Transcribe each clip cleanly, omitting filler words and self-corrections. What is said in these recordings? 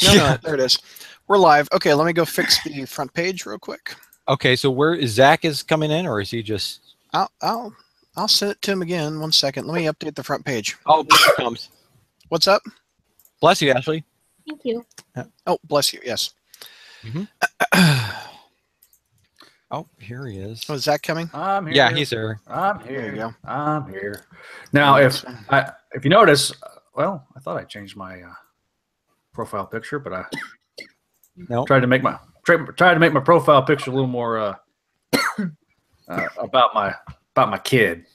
No, there it is. We're live. Okay, let me go fix the front page real quick. Okay, so where is Zach is coming in, or is he just? I'll send it to him again. 1 second. Let me update the front page. Oh, here it comes. What's up? Bless you, Ashley. Thank you. Oh, bless you. Yes. Oh, here he is. Oh, is Zach coming? I'm here. Yeah, he's there. I'm There you here. go. I'm here. Now, if you notice, well, I thought I changed my profile picture, but I tried to make my profile picture a little more about my kid.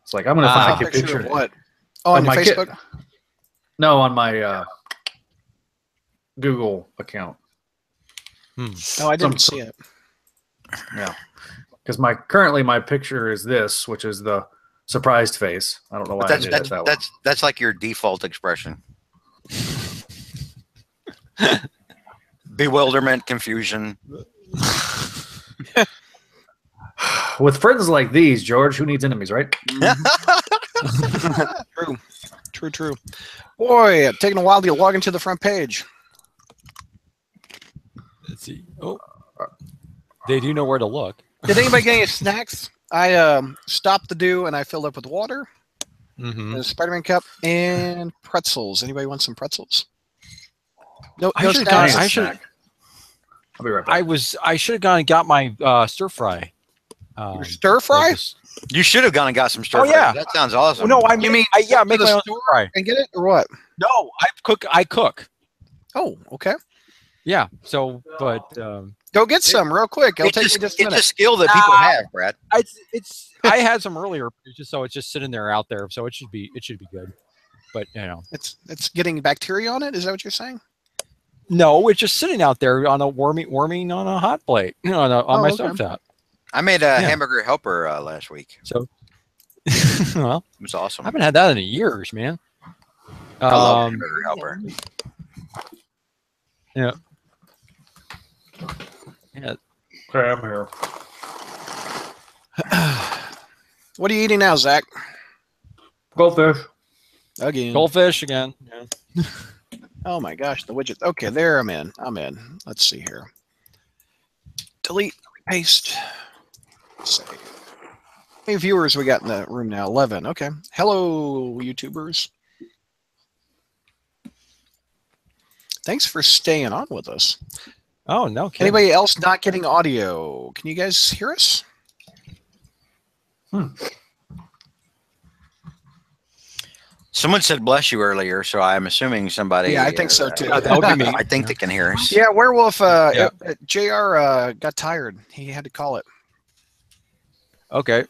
It's like I'm going to find a picture of what? Oh, on your Facebook? Kid. No, on my Google account. Oh, I didn't see it. Yeah, because currently my picture is this, which is the surprised face. I don't know why I did it that way. That's like your default expression. Bewilderment, confusion. With friends like these, George, who needs enemies, right? True. Boy, it's taking a while to log into the front page. Let's see. Oh, they do know where to look. Did anybody get any snacks? I stopped the dew and I filled up with water, a Spider-Man cup, and pretzels. Anybody want some pretzels? No, I should. I'll be right back. I should have gone and got my stir fry. Your stir fry? You should have gone and got some stir fry. Yeah, that sounds awesome. No, I mean, make my own stir fry and get it, or what? No, I cook. Oh, okay. Yeah. So, but go get some real quick. It'll take me just a minute. It's a skill that people have, Brad. I had some earlier, so it's just sitting there out there, so it should be good. But it's getting bacteria on it. Is that what you're saying? No, it's just sitting out there on a warming on a hot plate, on my stovetop. I made a hamburger helper last week. So, well, it was awesome. I haven't had that in years, man. I love hamburger helper. Yeah. Okay, I'm here. What are you eating now, Zach? Goldfish. Again. Goldfish again. Yeah. Oh my gosh, the widget. Okay, there I'm in. Let's see here. Delete, paste. Save. How many viewers we got in the room now? 11. Okay. Hello, YouTubers. Thanks for staying on with us. Oh, no kidding. Anybody else not getting audio? Can you guys hear us? Someone said bless you earlier, so I'm assuming somebody. Yeah, I think so too. That would be me. I think they can hear us. Yeah, Werewolf, JR got tired. He had to call it. Okay.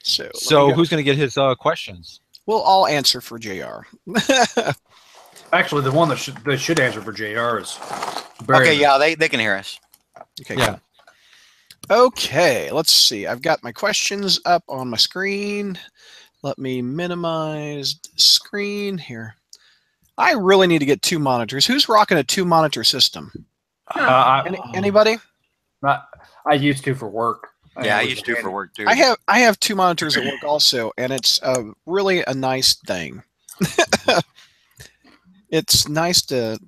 So who's going to get his questions? We'll all answer for JR. Actually, the one that should answer for JR is Barry. Okay, yeah, they can hear us. Okay, yeah. Okay, let's see. I've got my questions up on my screen. Let me minimize the screen here. I really need to get 2 monitors. Who's rocking a 2-monitor system? Anybody? I used to for work. I used to for work too. I have 2 monitors at work also, and it's really a nice thing. It's nice to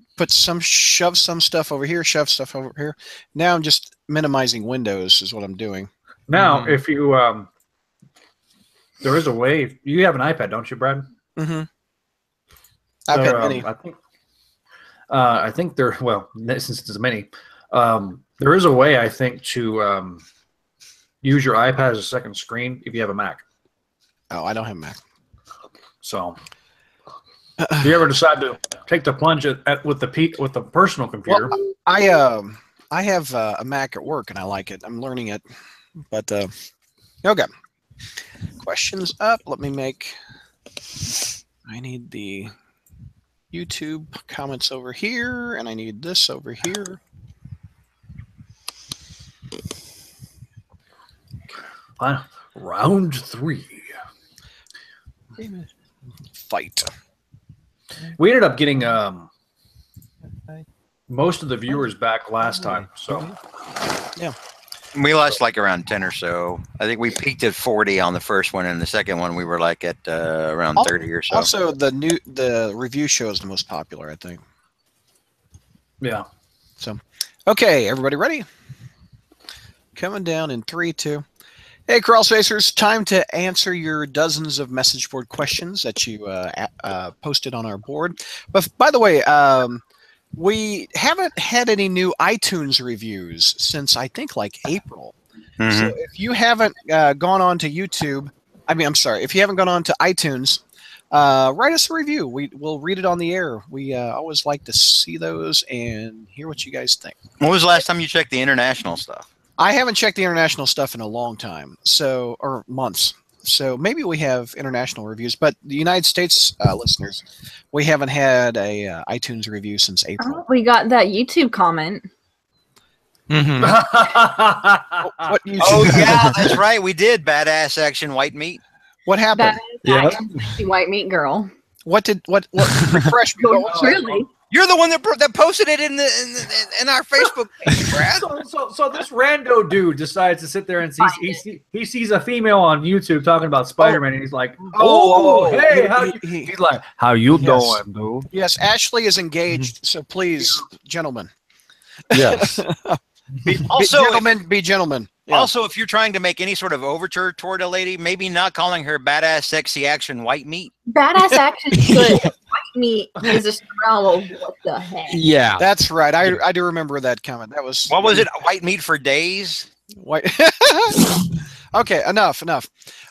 shove some stuff over here, shove stuff over here. Now I'm just minimizing windows is what I'm doing. Now, if you there is a way. You have an iPad, don't you, Brad? Mm-hmm. iPad Mini. I think there. Well, since it's a mini, there is a way I think to use your iPad as a second screen if you have a Mac. Oh, I don't have a Mac. So, if you ever decide to take the plunge with the personal computer, well, I have a Mac at work and I like it. I'm learning it, but okay. Questions up. Let me make. I need the YouTube comments over here, and I need this over here. Round 3. Fight. We ended up getting most of the viewers back last time, so yeah. We lost like around 10 or so. I think we peaked at 40 on the first one, and the second one we were like at around 30 or so. Also, the review show is the most popular, I think. Yeah. So, okay, everybody ready? Coming down in 3, 2. Hey, Crawlspacers, time to answer your dozens of message board questions that you posted on our board. But by the way, we haven't had any new iTunes reviews since I think like April. Mhm. So if you haven't gone on to YouTube, if you haven't gone on to iTunes, write us a review. We'll read it on the air. We always like to see those and hear what you guys think. When was the last time you checked the international stuff? I haven't checked the international stuff in a long time, or months. So maybe we have international reviews, but the United States listeners, we haven't had a iTunes review since April. Oh, we got that YouTube comment. Mm-hmm. What YouTube? Oh yeah, that's right. We did badass action white meat. What happened? That is that sexy white meat girl. What refresh me? What was that? Really? You're the one that posted it in our Facebook page, Brad. So this rando dude decides to sit there and he sees a female on YouTube talking about Spider-Man, and he's like, "Oh, hey, he's like, how you doing, dude?" Yes, Ashley is engaged, so please, gentlemen. Yes. Gentlemen, be gentlemen. Yeah. Also, if you're trying to make any sort of overture toward a lady, maybe not calling her badass, sexy action white meat. Badass action is good. White meat is a smell of what the heck. Yeah. That's right. I do remember that comment. That was What was it? White meat for days? white. Okay, enough.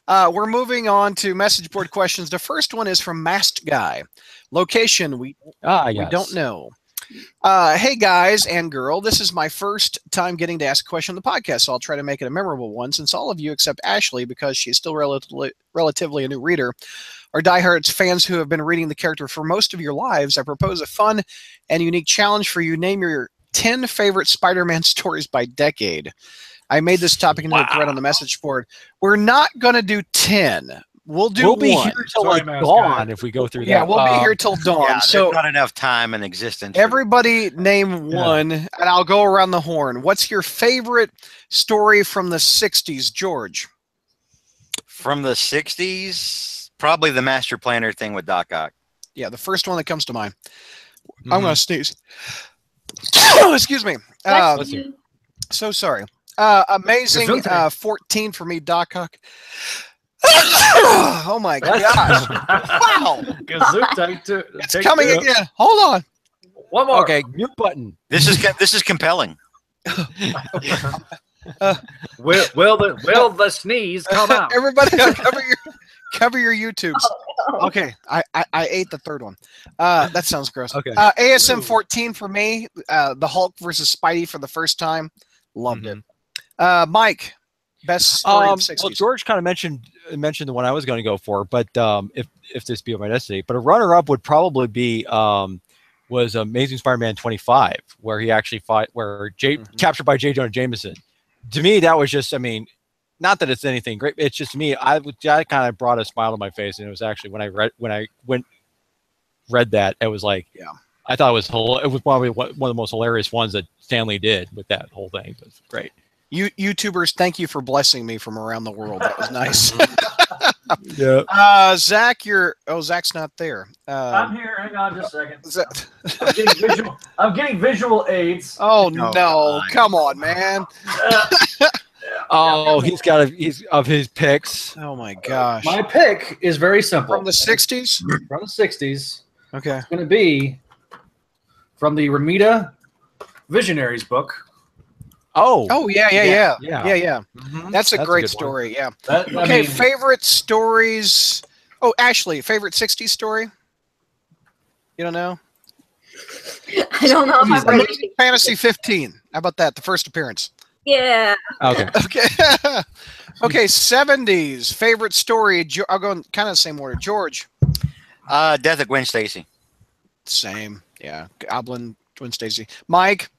We're moving on to message board questions. The first one is from Masked Guy. Location we don't know. Hey guys and girl, this is my first time getting to ask a question on the podcast, so I'll try to make it a memorable one. Since all of you, except Ashley, because she's still relatively a new reader, are diehards fans who have been reading the character for most of your lives, I propose a fun and unique challenge for you. Name your 10 favorite Spider-Man stories by decade. I made this topic into a thread on the message board. We're not going to do 10. We'll be here till like dawn if we go through that. Yeah, we'll be here till dawn. Yeah, so there's not enough time in existence. Everybody name one, and I'll go around the horn. What's your favorite story from the 60s, George? From the 60s, probably the Master Planner thing with Doc Ock. Yeah, the first one that comes to mind. I'm going to sneeze. Excuse me. So sorry. Amazing 14 for me, Doc Ock. Oh my gosh! Wow! It's coming again. Hold on. One more. Okay, mute button. This is compelling. Will the sneeze come out? Everybody, cover your YouTubes. Okay, I ate the third one. That sounds gross. Okay. ASM 14 for me. The Hulk versus Spidey for the first time. Loved it. Mike, best story of the 60s. Well, George kind of mentioned the one I was going to go for, but if this be my destiny, but a runner-up would probably be was Amazing Spider-Man 25, where he actually fought, captured by J. Jonah Jameson. To me, that was just, not that it's anything great. It's just me. I kind of brought a smile to my face, and it was actually when I read that, it was like, I thought it was probably one of the most hilarious ones that Stanley did with that whole thing. It was great. YouTubers, thank you for blessing me from around the world. That was nice. Yeah. Zach, Zach's not there. I'm here. Hang on just a second. I'm getting visual aids. Oh no! Come on, man. He's of his picks. Oh my gosh. My pick is very simple. From the 60s? From the 60s. Okay. It's going to be from the Ramita Visionaries book. Oh yeah. Mm-hmm. That's a great story. Yeah. Favorite stories. Oh, Ashley, favorite 60s story? You don't know? I don't know if I've read Amazing Fantasy 15. How about that? The first appearance. Yeah. Okay. Okay. 70s favorite story. I'll go in kind of the same order. George. Death of Gwen Stacy. Same. Yeah. Goblin, Gwen Stacy. Mike.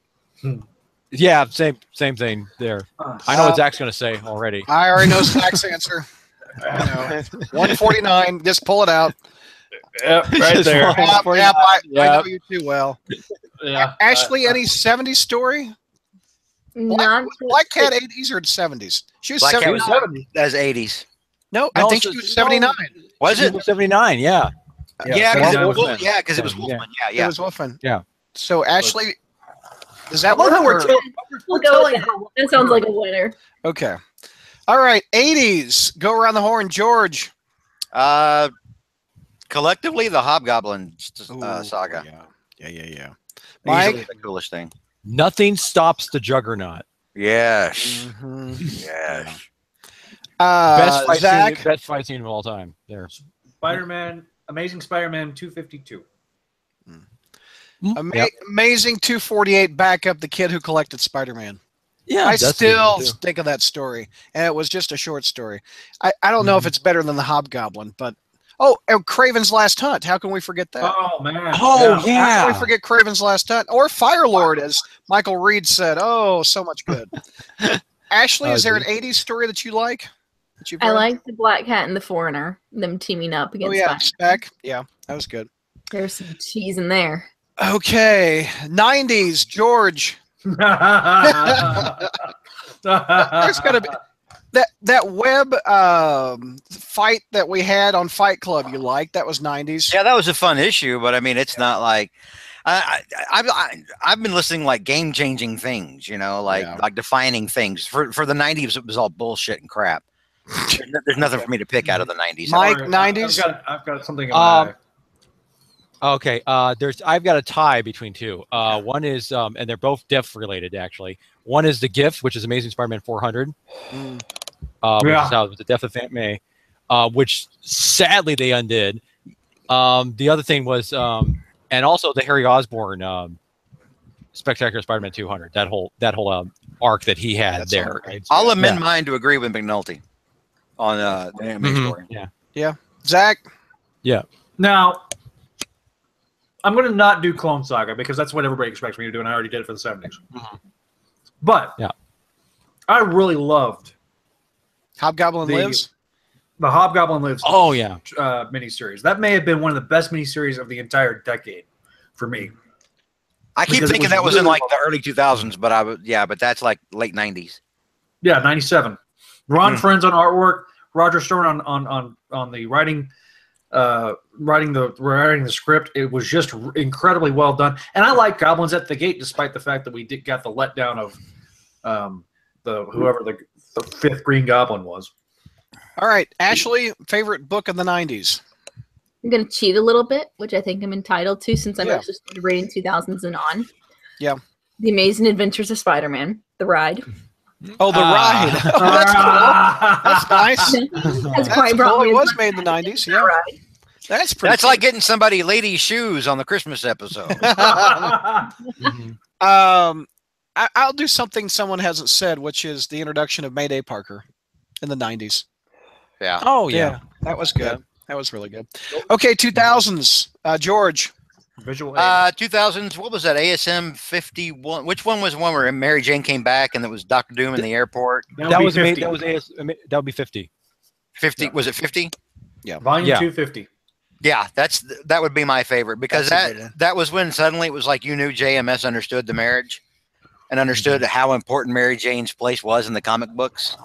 Yeah, same thing there. I know what Zach's going to say already. I already know Zach's answer. I know. 149. Just pull it out. Yep, right there. I know you too well. Yeah. Ashley, any 70s story? Black Cat 80s or 70s? She was 70s. That's 80s. No, I think she was 79. Was it? 79, yeah. Yeah, because it was Wolfman. Yeah. It was Wolfman. Yeah. So Ashley, Does that Well, work? we're or- We'll go with that. That sounds like a winner. Okay. All right. 80s. Go around the horn, George. Collectively, the Hobgoblin Ooh, saga. Yeah. Easily Mike? the coolest thing. Nothing stops the Juggernaut. Yes. Mhm. Yes. Zach. Best fight scene of all time. There. Spider-Man, Amazing Spider-Man 252. Yep. Amazing 248 backup, the kid who collected Spider-Man. Yeah, I that's a good still one, too. think of that story, and it was just a short story. I don't know if it's better than the Hobgoblin, but and Craven's Last Hunt. How can we forget that? Oh man. Oh, How yeah. can we forget Craven's Last Hunt or Firelord, as Michael Reed said? Oh, so much good. Ashley, is there an 80s story that you like? That you've I read? like the Black Cat and the Foreigner, them teaming up Oh against yeah, Spider-Man. Spec. Yeah, that was good. There's some cheese in there. Okay, 90s, George. There's gotta be that web fight that we had on Fight Club. You liked that was 90s. Yeah, that was a fun issue, but I mean, it's not like I've been listening like game changing things, like defining things. For the 90s, it was all bullshit and crap. There's nothing for me to pick out of the 90s. Mike, Sorry, 90s. I've got something in my Okay. I've got a tie between two. One is and they're both Def related actually. One is the Gift, which is Amazing Spider-Man 400. Which is how the Death of Aunt May, which sadly they undid. The other thing was and also the Harry Osborn Spectacular Spider-Man 200. That whole arc that he had there. I'll amend mine to agree with McNulty on the anime story. Yeah. Zach. Yeah. Now, I'm going to not do Clone Saga because that's what everybody expects me to do, and I already did it for the 70s. But I really loved Hobgoblin Lives. The Hobgoblin Lives. Oh yeah. Miniseries. That may have been one of the best miniseries of the entire decade for me. I keep thinking that was in like the early 2000s, but that's like late 90s. Yeah, 97. Ron Friends on artwork, Roger Stern on the writing. Writing the script, it was just incredibly well done, and I like Goblins at the Gate, despite the fact that we got the letdown of whoever the fifth Green Goblin was. All right, Ashley, favorite book of the 90s. I'm going to cheat a little bit, which I think I'm entitled to since I'm actually started reading 2000s and on. Yeah. The Amazing Adventures of Spider-Man, The Ride. Oh, The Ride. Oh, that's cool. That's nice. That's quite cool. It was made in the 90s. Yeah. Ride. That's pretty That's cool. like getting somebody ladies' shoes on the Christmas episode. I'll do something someone hasn't said, which is the introduction of Mayday Parker in the 90s. Yeah. Oh yeah. That was good. That was really good. Okay, 2000s. George. Visual 2000s. What was that? ASM 51. Which one was the one where Mary Jane came back and it was Doctor Doom in the airport? That would be 50. 50. Was it 50? Yeah. Volume 250. Yeah, that would be my favorite because that was when suddenly it was like you knew JMS understood the marriage and understood how important Mary Jane's place was in the comic books,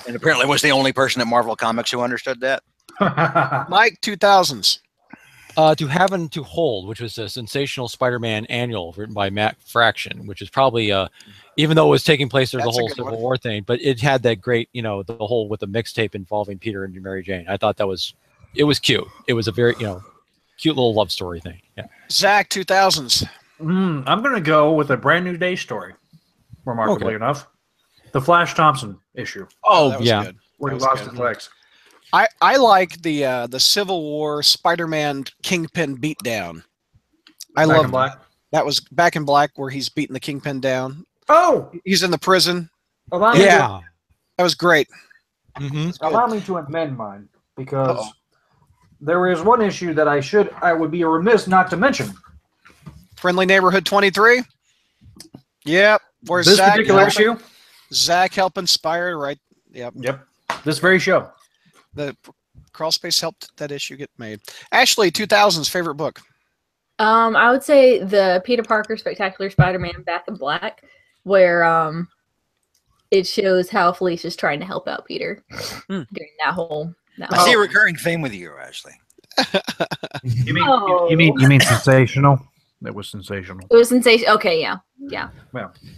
and apparently was the only person at Marvel Comics who understood that. Mike, 2000s. To Heaven to Hold, which was a sensational Spider-Man annual written by Matt Fraction, which is probably even though it was taking place through the whole Civil War thing, but it had that great, the whole with the mixtape involving Peter and Mary Jane. I thought it was cute. It was a very, cute little love story thing. Yeah. Zach, 2000s. I'm going to go with a Brand New Day story, remarkably enough. The Flash Thompson issue. Oh, yeah. Good. Where he lost his legs. I like the Civil War Spider-Man Kingpin beatdown. I love that. That was Back in Black where he's beating the Kingpin down. Oh, he's in the prison. That was great. Allow me to amend mine because there is one issue that I would be remiss not to mention. Friendly Neighborhood 23. Yep. Where's this Zach particular issue? Zach helped inspire, right? Yep. This very show. The Crawlspace helped that issue get made. Ashley, 2000s favorite book. I would say the Peter Parker Spectacular Spider-Man Back in Black, where it shows how Felicia's trying to help out Peter during that whole. I see a recurring theme with you, Ashley. You mean sensational? It was sensational. It was sensational. Okay, yeah. Yeah.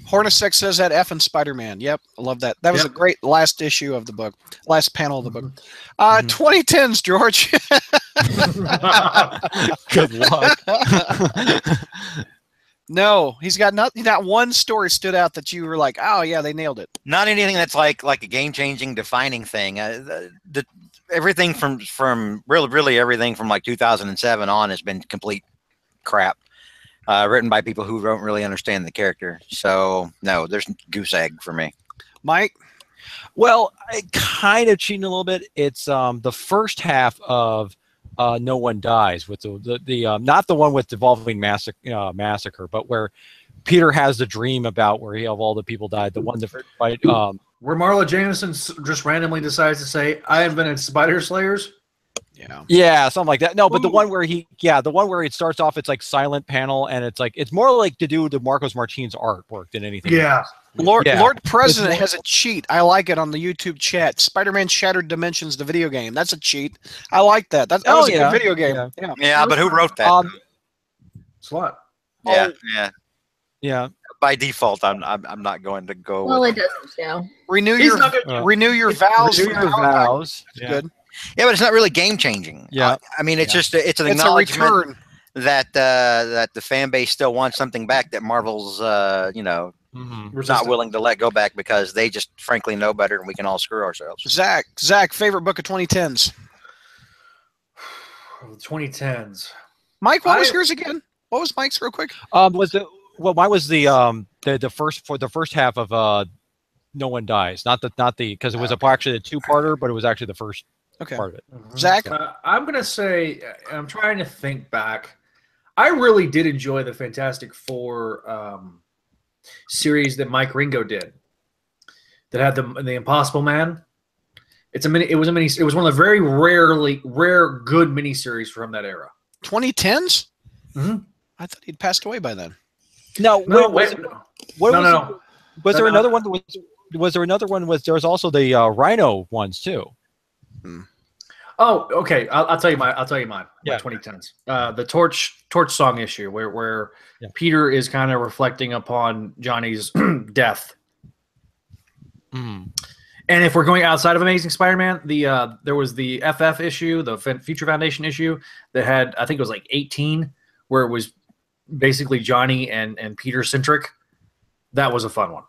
Hornacek says that F in Spider-Man. Yep, I love that. That was a great last issue of the book, last panel of the book. 2010s, George. Good luck. No, he's got not one story stood out that you were like, oh yeah, they nailed it. Not anything that's like a game-changing, defining thing. Everything from really everything from like 2007 on has been complete crap. Written by people who don't really understand the character. So no, there's goose egg for me. Mike? Well, I kind of cheating a little bit. It's the first half of No One Dies, with the not the one with Devolving Massacre, but where Peter has the dream about where all the people died. The one that where Marla Jameson just randomly decides to say, "I invented spider slayers." Yeah, something like that. No, but the one where it starts off, it's like silent panel, and it's more like to do with the Marcos Martinez artwork than anything. Yeah. Lord President has a cheat. I like it on the YouTube chat. Spider-Man Shattered Dimensions, the video game. That's a cheat. I like that. That was a good video game. Yeah, but who wrote that? Slot. Yeah. By default, I'm not going to go. Well, it doesn't show. Renew your vows. Renew your vows. Good. Yeah, but it's not really game changing. Yeah. I mean, it's just it's an acknowledgement that the fan base still wants something back that Marvel's not willing to let go back because they just frankly know better and we can all screw ourselves. Zach, favorite book of 2010s? 2010s. Mike, what was yours again? What was Mike's real quick? Mine was the first half of No One Dies, not the because it was actually a two-parter, but it was actually the first part of it. Zach, I'm gonna say I'm trying to think back. I really did enjoy the Fantastic Four series that Mike Ringo did. That had the Impossible Man. It was one of the very rare good miniseries from that era. 2010s? Mm-hmm. I thought he'd passed away by then. No. Was there another one? Was there another one? There was also the Rhino ones too. Oh, okay. I'll tell you mine. Yeah, 2010s. The Torch song issue where Peter is kind of reflecting upon Johnny's death. And if we're going outside of Amazing Spider-Man, there was the FF issue, the Future Foundation issue that had, I think it was like 18, where it was basically Johnny and Peter centric. That was a fun one.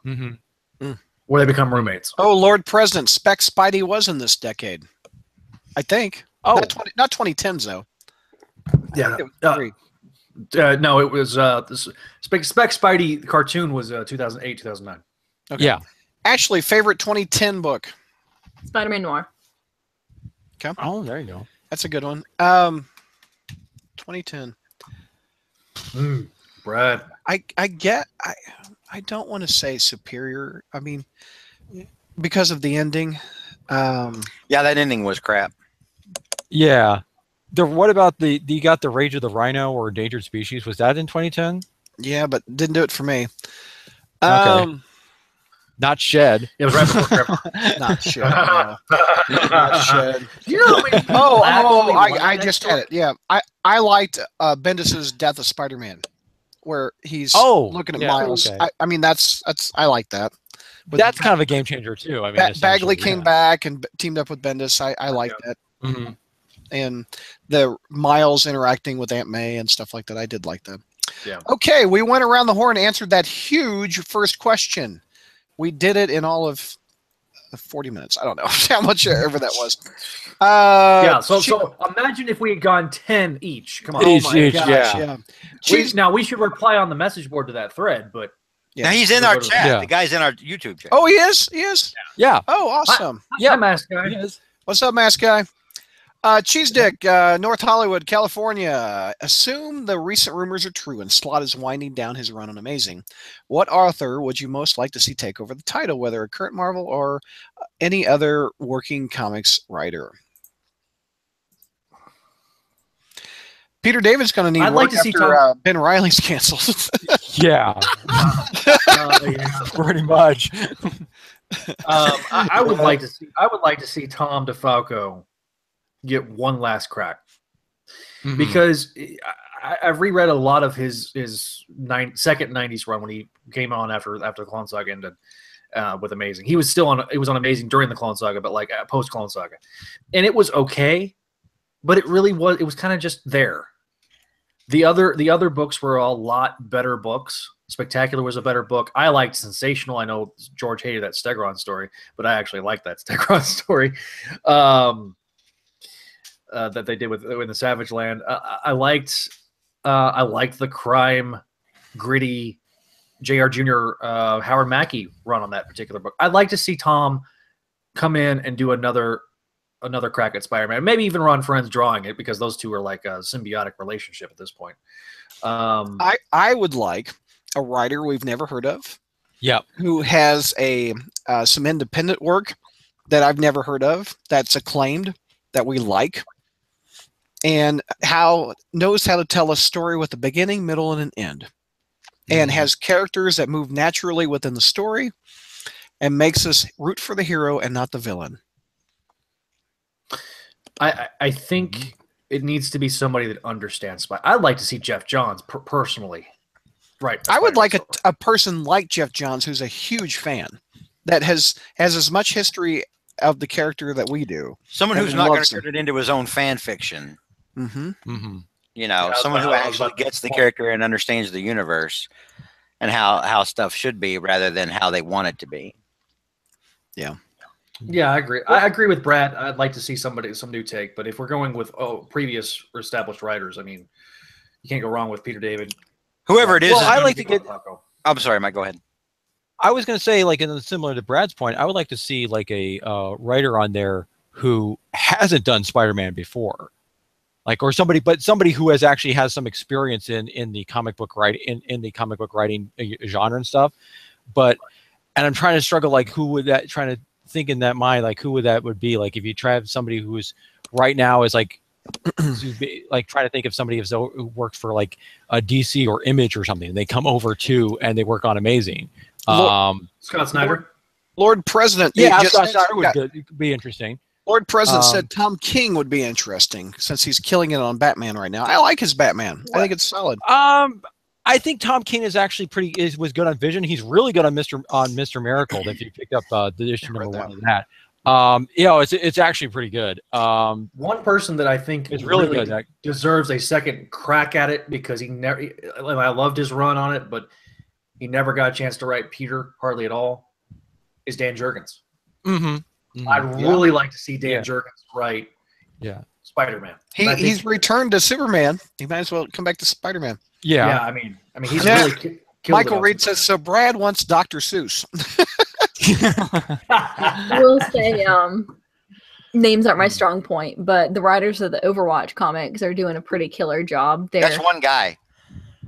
Where they become roommates. Oh, Lord President, Spec Spidey was in this decade, I think. Oh, not 2010s though. Yeah. No, it was Spec Spidey cartoon was 2008, 2009. Okay. Yeah. Ashley, favorite 2010 book? Spider-Man Noir. Okay. Oh, there you go. That's a good one. 2010. Brad. I don't want to say superior. I mean, because of the ending. Yeah, that ending was crap. Yeah. What about you got the Rage of the Rhino or Endangered Species? Was that in 2010? Yeah, but didn't do it for me. Okay. Not Shed. It was right before Not Shed. No. Not Shed. You know I just had it. Yeah. I liked Bendis's Death of Spider-Man, where he's looking at Miles. Okay. I mean, I like that. But that's kind of a game changer too. I mean, Bagley came back and teamed up with Bendis. I like that. Mm-hmm. And the Miles interacting with Aunt May and stuff like that. I did like that. Yeah. Okay, we went around the horn and answered that huge first question. We did it in all of 40 minutes. I don't know how much ever that was. So imagine if we had gone 10 each. Come on. Each, yeah. Now we should reply on the message board to that thread, but now he's in our chat. Yeah. The guy's in our YouTube chat. Oh, he is? He is? Yeah. Oh, awesome. Hi, Mask Guy. What's up, Mask Guy? Cheese Dick, North Hollywood, California. Assume the recent rumors are true and Slott is winding down his run on Amazing. What author would you most like to see take over the title, whether a current Marvel or any other working comics writer? Peter David's going to need work after Ben Reilly's canceled. Yeah. Pretty much. I would like to see Tom DeFalco get one last crack, because I've reread a lot of his second 90s run when he came on after the Clone Saga ended with Amazing. He was still on. It was on Amazing during the Clone Saga, but like post Clone Saga, and it was okay, but it really was. It was kind of just there. The other books were a lot better books. Spectacular was a better book. I liked Sensational. I know George hated that Stegron story, but I actually liked that Stegron story that they did in the Savage Land. I liked the crime, gritty J.R. Jr. Howard Mackie run on that particular book. I'd like to see Tom come in and do another crack at Spider-Man. Maybe even Ron Friends drawing it, because those two are like a symbiotic relationship at this point. I would like a writer we've never heard of. Yeah. Who has some independent work that I've never heard of, that's acclaimed, that we like, and knows how to tell a story with a beginning, middle, and an end, and has characters that move naturally within the story and makes us root for the hero and not the villain. I think it needs to be somebody that understands Spider. I'd like to see Jeff Johns personally. Right. I would like a person like Jeff Johns, who's a huge fan, that has as much history of the character that we do. Someone who's not going to turn it into his own fan fiction. Mm-hmm. Mm-hmm. You know, someone who actually gets the character and understands the universe and how stuff should be rather than how they want it to be. Yeah. Yeah, I agree. I agree with Brad. I'd like to see some new take, but if we're going with previous or established writers, I mean, you can't go wrong with Peter David. Whoever it is. Well, I like to get. I'm sorry, Mike. Go ahead. I was going to say, like, similar to Brad's point, I would like to see like a writer on there who hasn't done Spider-Man before, like, or somebody who has actually has some experience in the comic book writing in the comic book writing genre and stuff. And I'm trying to struggle, like, who would that? Trying to think in that mind, like, who would that would be? Like, if you try to have somebody who is right now is like. Like, try to think of somebody who worked for like a DC or Image or something. They come over too, and they work on Amazing. Scott Snyder, Lord President. Yeah, Scott Snyder would be interesting. Lord President said Tom King would be interesting since he's killing it on Batman right now. I like his Batman. I think it's solid. I think Tom King is actually was good on Vision. He's really good on Mr. Miracle. If you picked up the issue number 1 of that. You know, it's actually pretty good. One person that I think is really good, deserves a second crack at it, because I loved his run on it, but he never got a chance to write Peter hardly at all, is Dan Jurgens. I'd really like to see Dan Jurgens write Spider-Man. He's returned to Superman. He might as well come back to Spider-Man. Yeah, I mean he's really killed Michael Reed says, so Brad wants Dr. Seuss. I will say, names aren't my strong point, but the writers of the Overwatch comics are doing a pretty killer job there. That's one guy.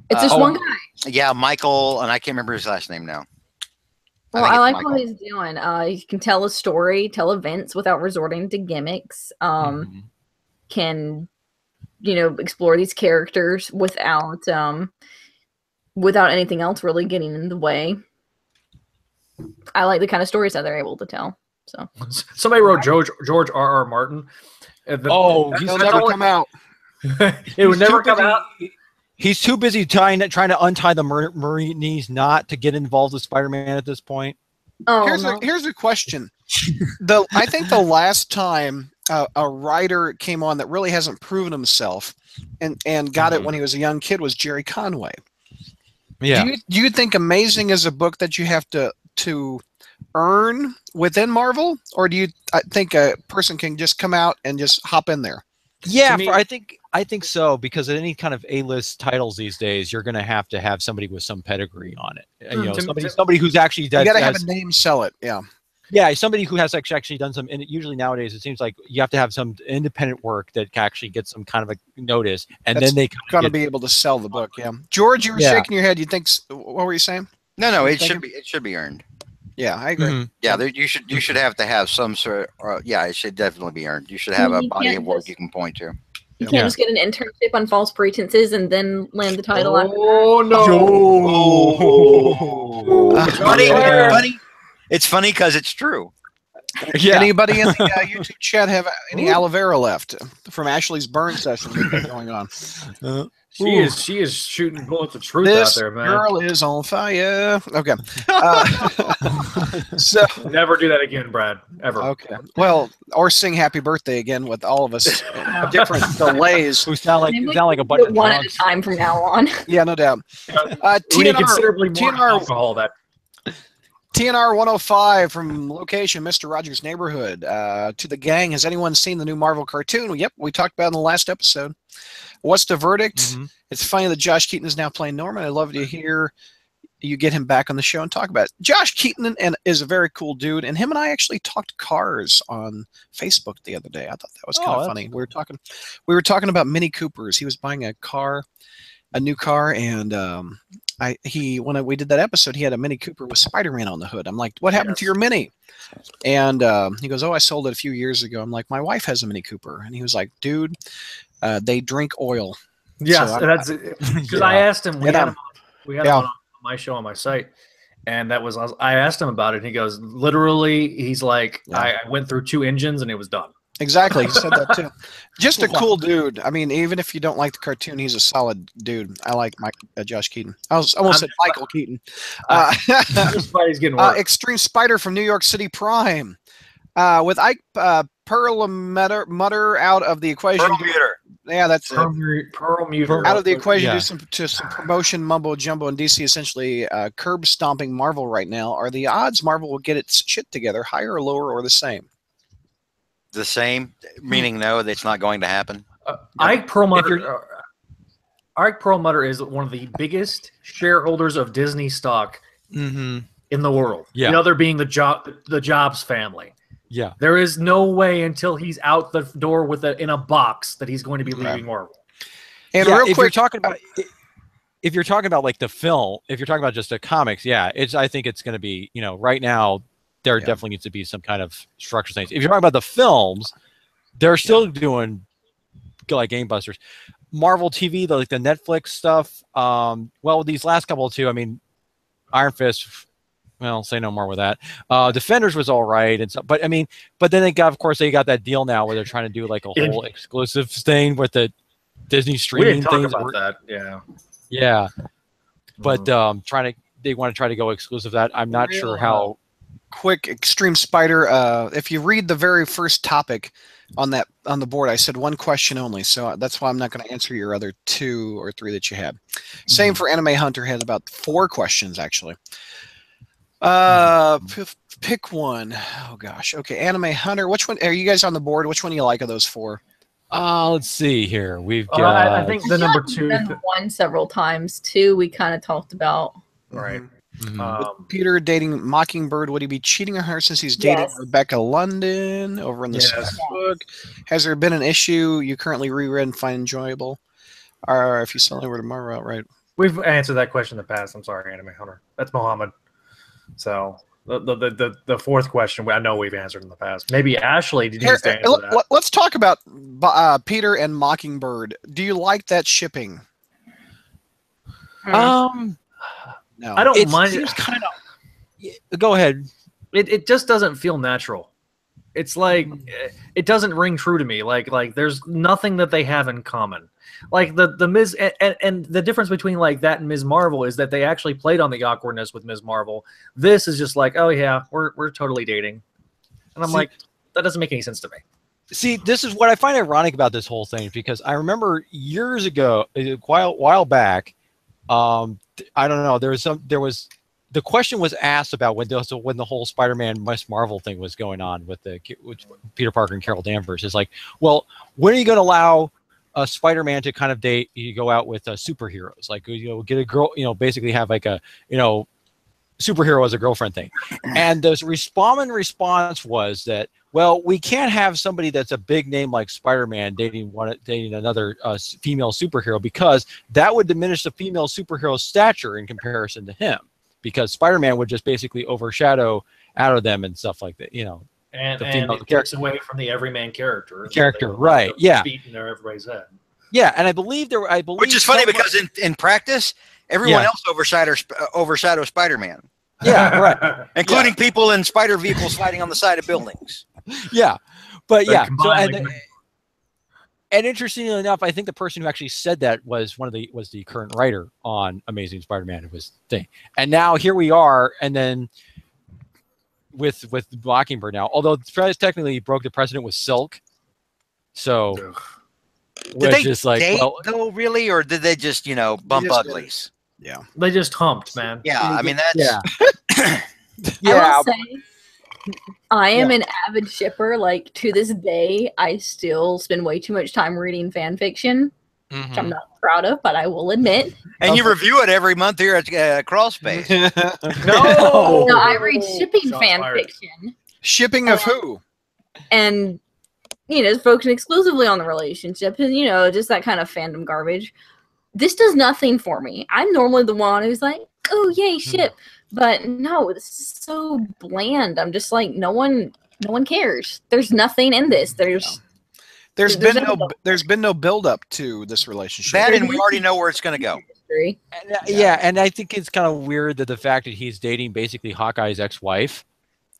It's just one guy. Yeah, Michael, and I can't remember his last name now. Well, I like what he's doing. He can tell a story, tell events without resorting to gimmicks. Can, explore these characters without anything else really getting in the way. I like the kind of stories that they're able to tell. So somebody wrote George R.R. Martin. He'll never come out. It would never come out. He's too busy trying to untie the Marini's knot to get involved with Spider-Man at this point. Here's a question. I think the last time a writer came on that really hasn't proven himself and got it when he was a young kid was Jerry Conway. Yeah. Do you think Amazing is a book that you have to earn within Marvel, or do you think a person can just come out and just hop in there? Yeah, I think so, because at any kind of A-list titles these days, you're going to have somebody with some pedigree on it. Somebody who's actually you got to have a name, sell it. Yeah. Yeah, somebody who has actually done some, and usually nowadays it seems like you have to have some independent work that can actually get some kind of a notice, and then they got to be able to sell the book. Yeah, George, you were shaking your head. You think? What were you saying? No, it should be earned. Yeah, I agree. Mm-hmm. Yeah, you should have to have some sort. It should definitely be earned. You should have a body of work you can point to. You can't just get an internship on false pretenses and then land the title. Oh no! It's funny because it's true. Yeah. Anybody in the YouTube chat have any aloe vera left from Ashley's burn session we've got going on? She is shooting bullets of truth out there, man. This girl is on fire. Okay. So never do that again, Brad. Ever. Okay. Well, or sing "Happy Birthday" again with all of us. Different delays. We sound like a bunch of one at a time from now on. Yeah, no doubt. We need considerably more alcohol. That TNR 105 from location Mr. Rogers' neighborhood. To the gang, has anyone seen the new Marvel cartoon? Yep, we talked about it in the last episode. What's the verdict? Mm-hmm. It's funny that Josh Keaton is now playing Norman. I'd love to hear you get him back on the show and talk about it. Josh Keaton is a very cool dude, and him and I actually talked cars on Facebook the other day. I thought that was kind of funny. Cool. We were talking about Mini Coopers. He was buying a new car, and when we did that episode, he had a Mini Cooper with Spider-Man on the hood. I'm like, what happened to your Mini? And he goes, oh, I sold it a few years ago. I'm like, my wife has a Mini Cooper. And he was like, dude, they drink oil. Yes, so that's because I asked him. We had him on my show on my site, and I asked him about it. And he goes, literally, he's like, I went through 2 engines and it was done. Exactly, he said that too. Just a cool dude. I mean, even if you don't like the cartoon, he's a solid dude. I like Josh Keaton. I almost said Michael Keaton. Everybody's getting worse. Extreme Spider from New York City Prime. With Ike Perlmutter out of the equation. Perlmutter. Yeah, that's Perlmutter. Out of the equation, do some promotion mumbo jumbo, and DC essentially curb stomping Marvel right now. Are the odds Marvel will get its shit together higher or lower or the same? The same, meaning no, that's not going to happen. Ike Perlmutter is one of the biggest shareholders of Disney stock in the world. Yeah. The other being the Jobs family. Yeah. There is no way until he's out the door in a box that he's going to be leaving Marvel. And real quick, if you're talking about like the film, if you're talking about just the comics, I think it's going to be, right now there definitely needs to be some kind of structure things. If you're talking about the films, they're still doing like gangbusters. Marvel TV, the Netflix stuff. Well, these last couple of two, I mean, Iron Fist. Well, say no more with that. Defenders was all right, and so, but then they got that deal now where they're trying to do like a whole exclusive thing with the Disney streaming thing. About that, yeah. But they want to try to go exclusive. That I'm not sure how. Quick, Extreme Spider. If you read the very first topic on the board, I said one question only, so that's why I'm not going to answer your other 2 or 3 that you had. Same for Anime Hunter, had about 4 questions actually. Pick one. Oh gosh. Okay, Anime Hunter. Which one are you guys on the board? Which one do you like of those 4? Let's see here. We've got. I think the number 2. One several times. 2 we kind of talked about. Right. Peter dating Mockingbird, would he be cheating on her since he's dating Rebecca London over in the book? Has there been an issue you currently reread and find enjoyable? Or if you suddenly were tomorrow outright? We've answered that question in the past. I'm sorry, Anime Hunter. That's Mohammed. So the 4th question, I know we've answered in the past. Maybe Ashley needs to answer that. Let's talk about Peter and Mockingbird. Do you like that shipping? No, I don't mind. It kind of. Go ahead. It just doesn't feel natural. It's like it doesn't ring true to me. Like there's nothing that they have in common. Like the Ms. and the difference between like that and Ms. Marvel is that they actually played on the awkwardness with Ms. Marvel. This is just like, oh yeah, we're totally dating, and I'm like, that doesn't make any sense to me. See, this is what I find ironic about this whole thing, because I remember years ago, a while back. I don't know. The question was asked about when the whole Spider-Man Ms. Marvel thing was going on with Peter Parker and Carol Danvers. It's like, well, when are you going to allow a Spider-Man to kind of date? You go out with superheroes, like get a girl, basically have like a superhero as a girlfriend thing. And the response was that, well, we can't have somebody that's a big name like Spider-Man dating another female superhero, because that would diminish the female superhero's stature in comparison to him, because Spider-Man would just basically overshadow out of them and stuff like that, And it takes away from the everyman character. Right? Yeah. Beating everybody's head. Yeah, and I believe which is funny because in practice, everyone else overshadows Spider-Man. Yeah, right. Including people in spider vehicles fighting on the side of buildings. Yeah, but They're yeah. So combined, and interestingly enough, I think the person who actually said that was the current writer on Amazing Spider-Man. It was thing, and now here we are, and then with Mockingbird now. Although technically broke the precedent with Silk, so did they just like date though, really, or did they just bump uglies? Yeah, they just humped, man. Yeah, I mean that's I will say, I am an avid shipper. Like, to this day, I still spend way too much time reading fan fiction, which I'm not proud of, but I will admit. And you review it every month here at Crawlspace. No, I read shipping fan fiction. Shipping of who? And, focusing exclusively on the relationship and, just that kind of fandom garbage. This does nothing for me. I'm normally the one who's like, oh, yay, ship. But no, this is so bland. I'm just like, no one cares. There's nothing in this. There's been no build up to this relationship. That, and we already know where it's going to go. And I think it's kind of weird that the fact that he's dating basically Hawkeye's ex-wife.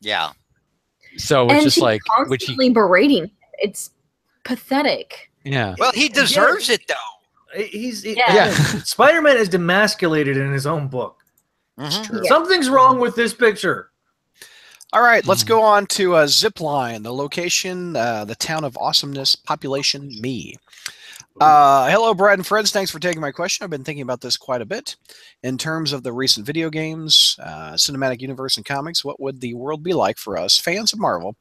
Yeah. So it's just like constantly berating him. It's pathetic. Yeah. Well, he deserves it though. Spider-Man is demasculated in his own book. Something's wrong with this picture. All right, let's go on to Zipline, the location, the town of awesomeness, population, me. Hello, Brad and friends. Thanks for taking my question. I've been thinking about this quite a bit. In terms of the recent video games, cinematic universe, and comics, what would the world be like for us, fans of Marvel,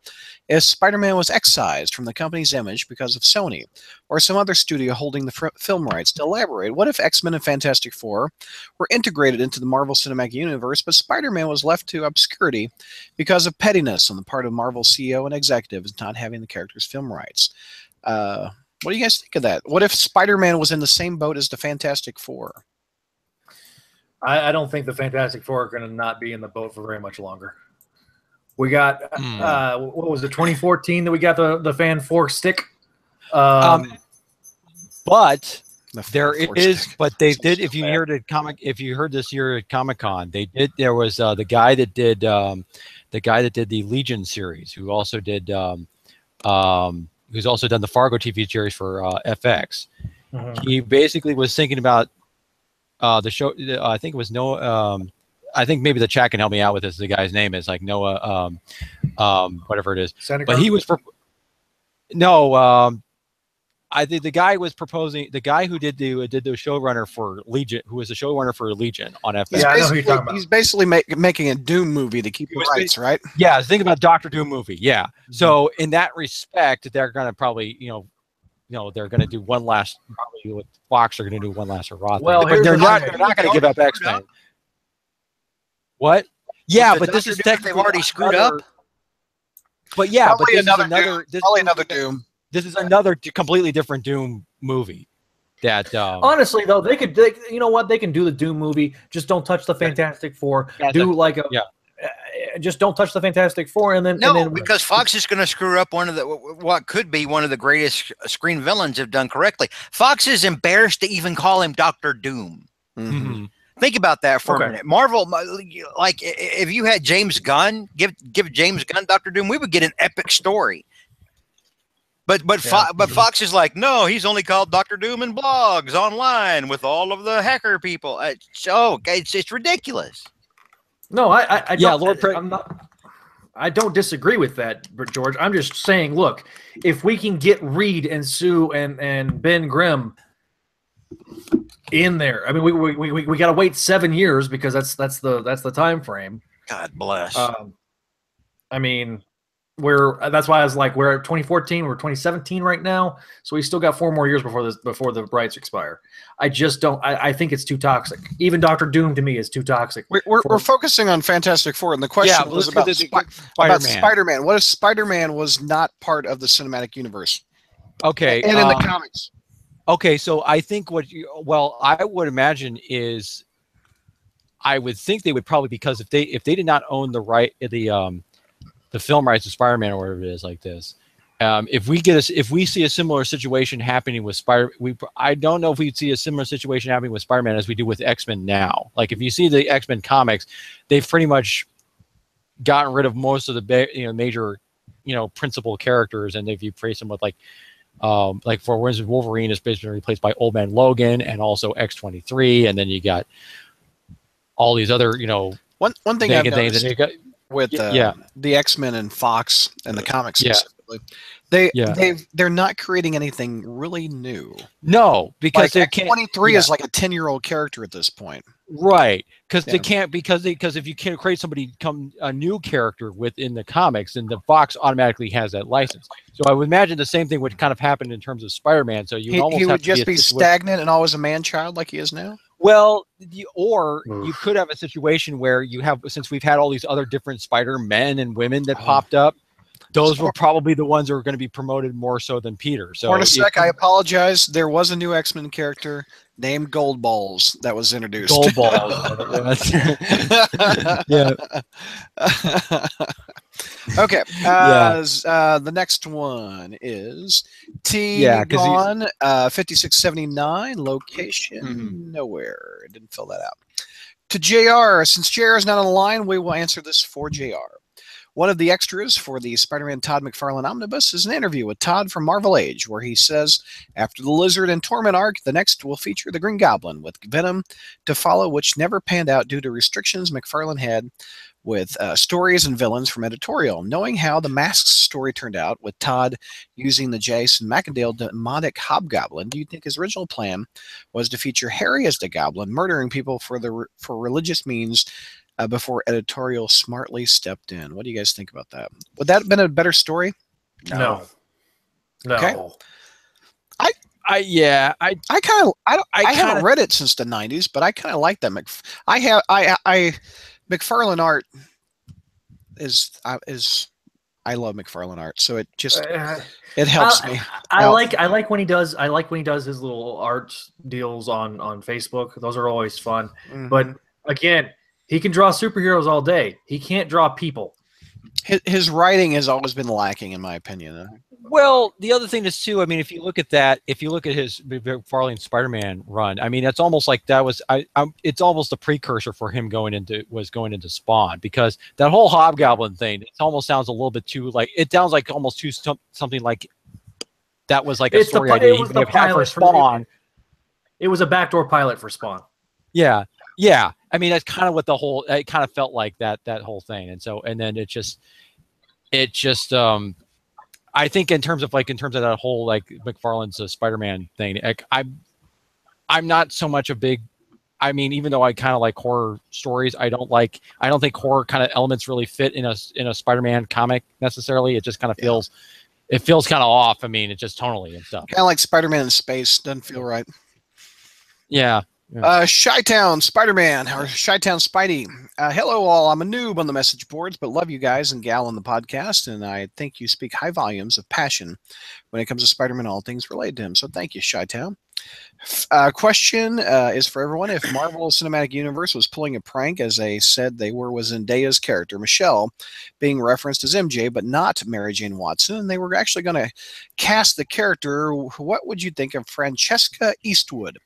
if Spider-Man was excised from the company's image because of Sony or some other studio holding the film rights? To elaborate, what if X-Men and Fantastic Four were integrated into the Marvel Cinematic Universe, but Spider-Man was left to obscurity because of pettiness on the part of Marvel CEO and executives not having the character's film rights? What do you guys think of that? What if Spider-Man was in the same boat as the Fantastic Four? I don't think the Fantastic Four are going to not be in the boat for very much longer. We got, what was it, 2014 that we got the Fan 4 stick? But there is, but they did. If you heard this year at Comic-Con, they did. There was the guy that did the Legion series, who also did. Who's also done the Fargo TV series for FX. He basically was thinking about the show. I think it was Noah. I think maybe the chat can help me out with this. The guy's name is like Noah, whatever it is. But he was I think the guy was proposing. The guy who did the showrunner for Legion, who was the showrunner for Legion on FX. Yeah, I know who you're talking about. He's basically making a Doom movie to keep the rights, right? Yeah, think about Dr. Doom movie. Yeah. So in that respect, they're gonna probably, they're gonna do one last. Probably with Fox, they're gonna do one last hurrah. Well, but they're not gonna give up X-Men. What? Yeah, but this is technically they've already screwed up. But yeah, probably but probably another Doom. This is another completely different Doom movie. That honestly, though, you know what? They can do the Doom movie. Just don't touch the Fantastic Four. Just don't touch the Fantastic Four, and then because Fox is going to screw up what could be one of the greatest screen villains if done correctly. Fox is embarrassed to even call him Dr. Doom. Think about that for a minute. Marvel, like if you had James Gunn, give James Gunn Dr. Doom, we would get an epic story. But Fox is like, no, he's only called Dr. Doom in blogs online with all of the hacker people. It's ridiculous. No, I don't disagree with that, George. I'm just saying, look, if we can get Reed and Sue and Ben Grimm in there, I mean, we got to wait 7 years because that's the time frame. God bless. I mean. That's why I was like, we're at 2014, we're 2017 right now, so we still got 4 more years before the rights expire. I just don't. I think it's too toxic. Even Dr. Doom to me is too toxic. We're focusing on Fantastic Four, and the question was about Spider-Man. What if Spider-Man was not part of the cinematic universe? Okay, and in the comics. Okay, so I think I would imagine is, I would think they would probably, because if they did not own the film rights to Spider-Man or whatever it is like this, if we see a similar situation happening with I don't know if we'd see a similar situation happening with Spider-Man as we do with X-Men now. Like if you see the X-Men comics, they've pretty much gotten rid of most of the major principal characters, and if you trace them with like for instance, Wolverine is basically replaced by Old Man Logan and also X-23, and then you got all these other one thing I've noticed with the X-Men and Fox and the comics specifically, they're not creating anything really new. No, because like X-23 is like a 10-year-old character at this point. Right, because they can't because if you can't create a new character within the comics, then the Fox automatically has that license. So I would imagine the same thing would kind of happen in terms of Spider-Man. So he would just be stagnant and always a man-child like he is now. Well, you could have a situation where since we've had all these other different Spider-Men and women that popped up, those were probably the ones that were going to be promoted more so than Peter. So for a sec, I apologize. There was a new X-Men character named Gold Balls that was introduced. Gold Balls. Yeah. Okay. The next one is T-Gon 5679. Location nowhere. Didn't fill that out. To JR. Since JR is not on the line, we will answer this for JR. One of the extras for the Spider-Man Todd McFarlane Omnibus is an interview with Todd from Marvel Age, where he says, after the Lizard and Torment arc, the next will feature the Green Goblin, with Venom to follow, which never panned out due to restrictions McFarlane had with stories and villains from editorial. Knowing how the Masks story turned out, with Todd using the Jason Macendale demonic hobgoblin, do you think his original plan was to feature Harry as the Goblin, murdering people for religious means, before editorial smartly stepped in? What do you guys think about that? Would that have been a better story? No. Okay. I haven't read it since the 90s, but I kind of like that. McFarlane art is I love McFarlane art, so it just it helps me. I like when he does his little art deals on Facebook. Those are always fun. Mm-hmm. But again, he can draw superheroes all day. He can't draw people. His writing has always been lacking, in my opinion. Well, the other thing is too, I mean, if you look at his McFarlane Spider-Man run, I mean, it's almost like that was it's almost a precursor for him going into Spawn, because that whole Hobgoblin thing, it almost sounds a little bit too almost too something like that was like a story idea he may have had for Spawn. It was a backdoor pilot for Spawn. Yeah. I mean, that's kind of what it kind of felt like that whole thing. And then it just I think in terms of that whole like McFarlane's Spider-Man thing, I'm not so much a big, I mean, even though I kind of like horror stories, I don't think horror kind of elements really fit in a Spider-Man comic necessarily. It just kind of feels kind of off. I mean, it's just tonally and stuff. Kind of like Spider-Man in space. Doesn't feel right. Yeah. Chi-Town Spider-Man, or Chi-Town Spidey. Hello all, I'm a noob on the message boards, but love you guys and gal on the podcast, and I think you speak high volumes of passion when it comes to Spider-Man, all things related to him. So thank you, Chi-Town. Question is for everyone. If Marvel Cinematic Universe was pulling a prank, as they said they were, was Zendaya's character, Michelle, being referenced as MJ, but not Mary Jane Watson, and they were actually going to cast the character, what would you think of Francesca Eastwood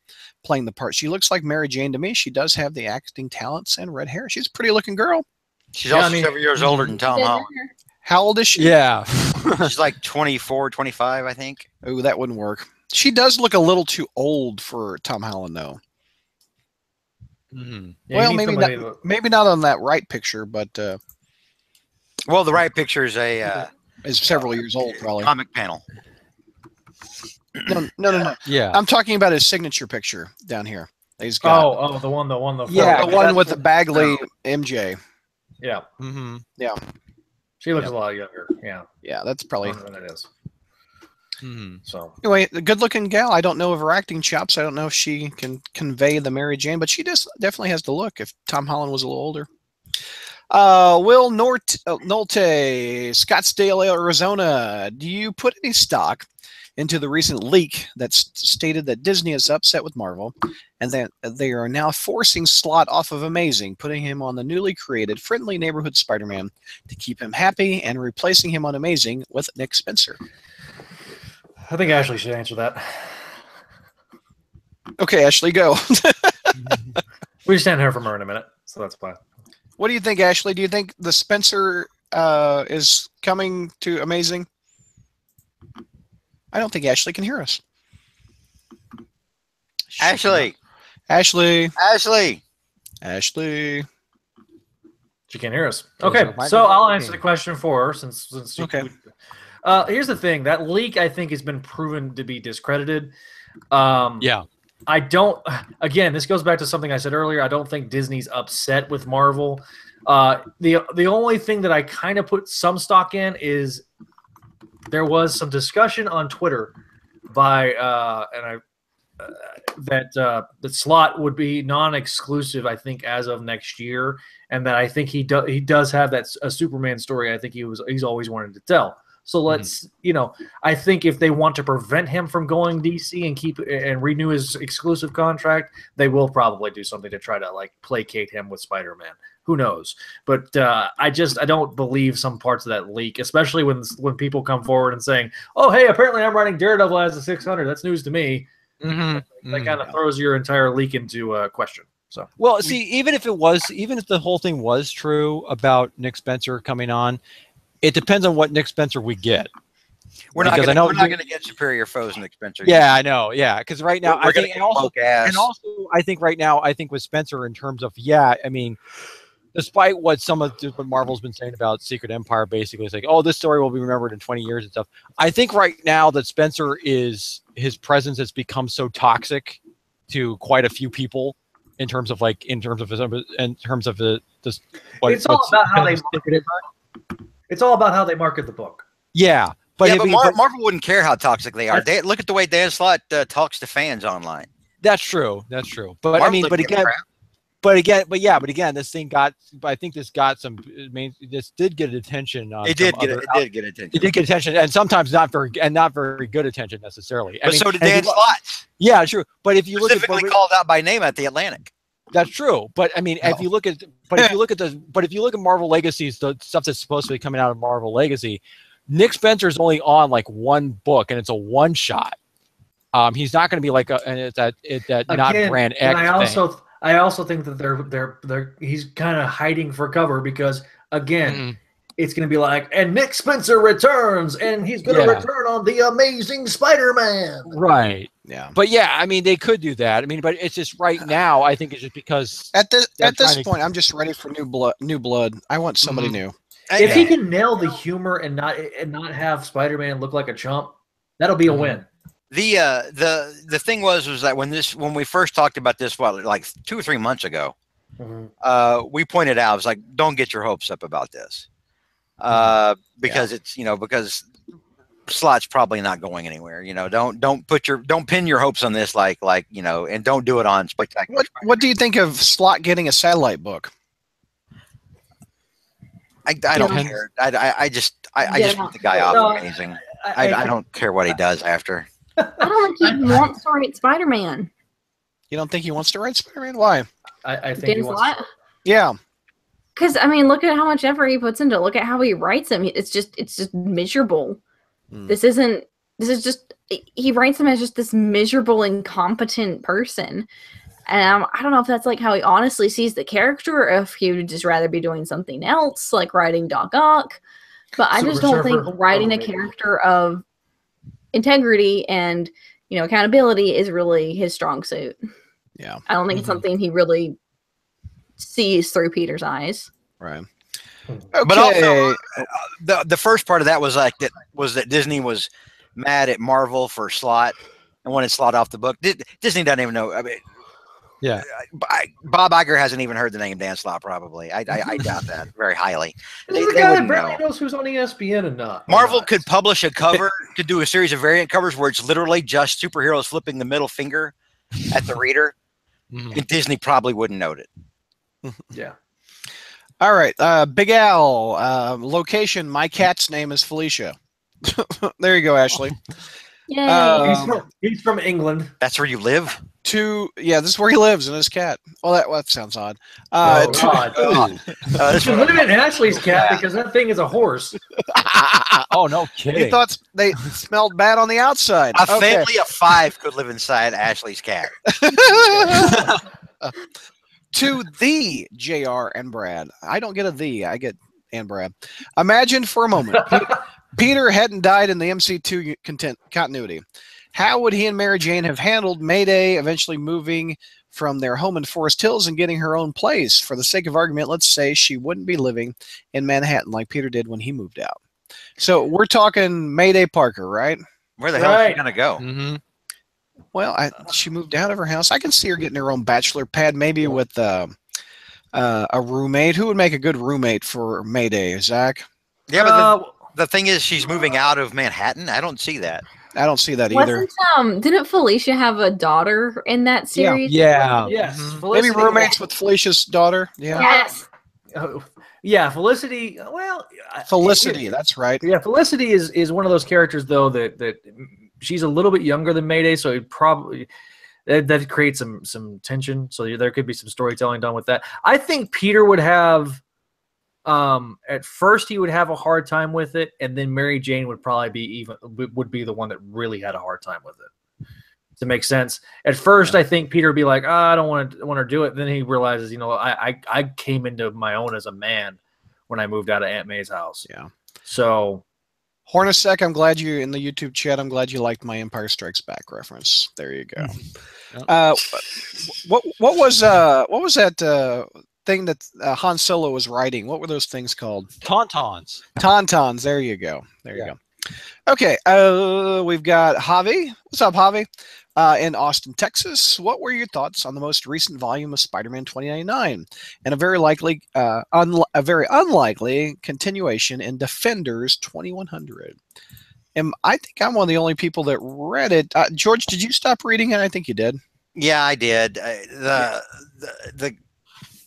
playing the part? She looks like Mary Jane to me. She does have the acting talents and red hair. She's a pretty looking girl. She's also several years older than Tom Holland. How old is she? Yeah. She's like 24, 25, I think. Oh, that wouldn't work. She does look a little too old for Tom Holland, though. Mm-hmm. Yeah, well, maybe not on that right picture, but well, the right picture is is several years old, probably. Comic panel. No. Yeah, I'm talking about his signature picture down here. He's got the one. The one with the Bagley MJ. Yeah. Mm-hmm. Yeah. She looks a lot younger. Yeah. Yeah, that's probably than it is. Mm-hmm. So anyway, a good-looking gal. I don't know of her acting chops. I don't know if she can convey the Mary Jane, but she definitely has the look. If Tom Holland was a little older. Will Nolte, Scottsdale, Arizona. Do you put any stock into the recent leak that stated that Disney is upset with Marvel and that they are now forcing Slott off of Amazing, putting him on the newly created Friendly Neighborhood Spider-Man to keep him happy and replacing him on Amazing with Nick Spencer. I think Ashley should answer that. Okay, Ashley, go. We just haven't heard from her in a minute, so that's fine. What do you think, Ashley? Do you think the Spencer is coming to Amazing? I don't think Ashley can hear us. Ashley. Ashley. Ashley. Ashley. She can't hear us. Okay, so I'll answer the question for her since okay. Here's the thing. That leak, I think, has been proven to be discredited. Yeah. I don't. Again, this goes back to something I said earlier. I don't think Disney's upset with Marvel. The only thing that I kind of put some stock in is there was some discussion on Twitter by that Slott would be non-exclusive, I think, as of next year, and that I think he does have that a Superman story. I think he's always wanted to tell. So let's, I think if they want to prevent him from going DC and renew his exclusive contract, they will probably do something to try to placate him with Spider-Man. Who knows? But I don't believe some parts of that leak, especially when people come forward and saying, "Oh, hey, apparently I'm writing Daredevil as a 600." That's news to me. Mm-hmm. That kind of throws your entire leak into question. So, well, see, even if the whole thing was true about Nick Spencer coming on, it depends on what Nick Spencer we get. We're not going to get Superior Foes Nick Spencer. Yeah, I know. Yeah, because right now I think, I think right now with Spencer in terms of I mean, despite what what Marvel's been saying about Secret Empire, basically it's like, oh, this story will be remembered in 20 years and stuff. I think right now that Spencer his presence has become so toxic to quite a few people in terms of It's all about how they market the book. Yeah. But Marvel wouldn't care how toxic they are. Look at the way Dan Slott talks to fans online. That's true. But Marvel, I mean, but again, this thing got. I think this got some. I mean, this did get attention. It did get attention. It did get attention, and sometimes not very good attention necessarily. But so did Dan Slott. Yeah, true. But if you specifically called out by name at the Atlantic. That's true, but I mean, if you look at Marvel Legacies, the stuff that's supposed to be coming out of Marvel Legacy, Nick Spencer's only on one book, and it's a one shot. He's not going to be that not brand X. And I also think that he's kind of hiding for cover because again, it's going to be and Nick Spencer returns, and he's going to return on the Amazing Spider-Man. Right. Yeah. But I mean, they could do that. I mean, but it's just right now. I think it's just because at this point, I'm just ready for new blood. I want somebody new. If he can nail the humor and not have Spider-Man look like a chump, that'll be a win. The thing was that when we first talked about this, 2 or 3 months ago, we pointed out, I was like, don't get your hopes up about this. Because it's because Slott's probably not going anywhere. Don't pin your hopes on this and don't do it on Spectacular. What do you think of Slott getting a satellite book? I don't care. I just want the guy off Amazing. I don't care what he does after. I don't think he wants to write Spider-Man. You don't think he wants to write Spider-Man? Why? I think he wants to. Yeah. Because I mean, look at how much effort he puts into it. Look at how he writes them. It's just miserable. He writes them as just this miserable, incompetent person. And I don't know if that's how he honestly sees the character, or if he would just rather be doing something else, like writing Doc Ock. But I just don't think writing a character of integrity and accountability is really his strong suit. Yeah. I don't think it's something he really sees through Peter's eyes. Right. Okay. But also, the first part of that was that Disney was mad at Marvel for Slott and wanted Slott off the book. Disney doesn't even know. I mean, Bob Iger hasn't even heard the name Dan Slott. Probably, I doubt that very highly. They wouldn't know. Knows who's on ESPN and not. Marvel could publish a cover, could do a series of variant covers where it's literally just superheroes flipping the middle finger at the reader, and Disney probably wouldn't note it. Yeah. All right. Big Al, location. My cat's name is Felicia. There you go, Ashley. Yay. He's from England. That's where you live? Yeah, this is where he lives and his cat. Well, that sounds odd. Oh, God. This You live in Ashley's cat because that thing is a horse. Oh, no kidding. He thought they smelled bad on the outside. A family of 5 could live inside Ashley's cat. To the JR and Brad. I don't get a the, I get and Brad. Imagine for a moment Peter hadn't died in the MC2 continuity. How would he and Mary Jane have handled Mayday eventually moving from their home in Forest Hills and getting her own place? For the sake of argument, let's say she wouldn't be living in Manhattan like Peter did when he moved out. So we're talking Mayday Parker, right? Where the hell is she going to go? Mm-hmm. Well, she moved out of her house. I can see her getting her own bachelor pad, maybe with a roommate. Who would make a good roommate for Mayday, Zach? Yeah, but the thing is, she's moving out of Manhattan. I don't see that. I don't see that either. Didn't Felicia have a daughter in that series? Yeah. Yes. Mm-hmm. Maybe roommates with Felicia's daughter. Yeah. Yes. Yeah, Felicity. Well, Felicity. That's right. Yeah, Felicity is one of those characters though that she's a little bit younger than Mayday, so it probably that creates some tension. So there could be some storytelling done with that. I think Peter would have. At first he would have a hard time with it, and then Mary Jane would probably be the one that really had a hard time with it. To make sense. At first, I think Peter would be like, I don't want to do it. Then he realizes, I came into my own as a man when I moved out of Aunt May's house. Yeah. So, Hornacek, I'm glad you in the YouTube chat. I'm glad you liked my Empire Strikes Back reference. There you go. What was that thing that Han Solo was riding? What were those things called? Tauntauns. Tauntauns. There you go. There you go. Okay. We've got Javi. What's up, Javi? In Austin, Texas. What were your thoughts on the most recent volume of Spider-Man 2099 and a very unlikely continuation in Defenders 2100? I think I'm one of the only people that read it. George, did you stop reading it? I think you did. Yeah, I did.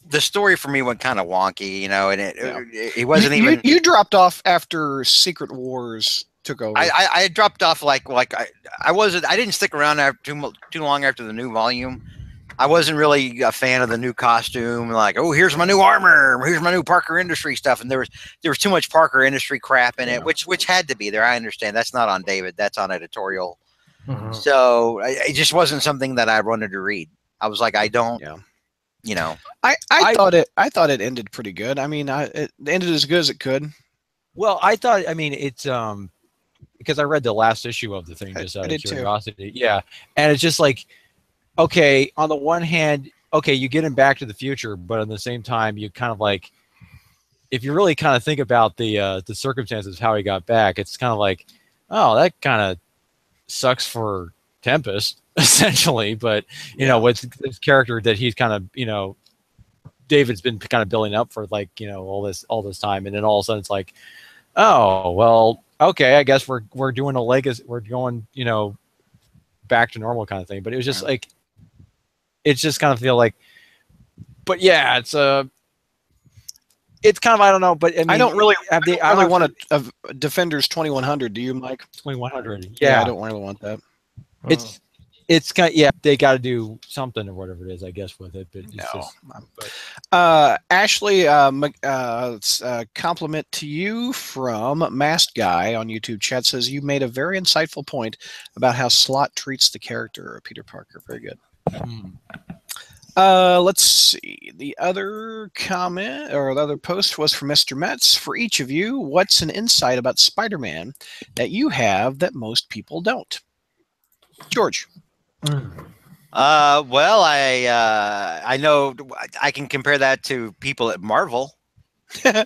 The story for me went kind of wonky, and it wasn't even. You dropped off after Secret Wars took over. I dropped off like I wasn't. I didn't stick around too long after the new volume. I wasn't really a fan of the new costume. Like, oh, here's my new armor. Here's my new Parker Industry stuff, and there was too much Parker Industry crap in it, which had to be there. I understand that's not on David. That's on editorial. Mm-hmm. So it just wasn't something that I wanted to read. I was like, I don't. Yeah. I thought it ended pretty good. I mean, it ended as good as it could. Well, I thought. I mean, it's because I read the last issue of the thing just out of curiosity. Yeah, and it's just like, okay, on the one hand, okay, you get him back to the future, but at the same time, you kind of like, if you really kind of think about the circumstances of how he got back, it's kind of like, oh, that kind of sucks for Tempest. Essentially, but with this character that he's kind of David's been kind of building up for like all this time, and then all of a sudden it's like, oh well, okay, I guess we're doing a legacy, we're going back to normal kind of thing. But it was just like, it's just kind of feel like, but yeah, it's kind of, I don't know, but I mean, I don't really want a Defenders 2100. Do you, Mike? 2100. Yeah, I don't really want that. It's kind of, they got to do something or whatever it is, I guess, with it. But it's Ashley, compliment to you from Masked Guy on YouTube chat says you made a very insightful point about how Slott treats the character of Peter Parker. Very good. Let's see. The other comment or the other post was from Mr. Metz. For each of you, what's an insight about Spider-Man that you have that most people don't? George. Well, I know I can compare that to people at Marvel. I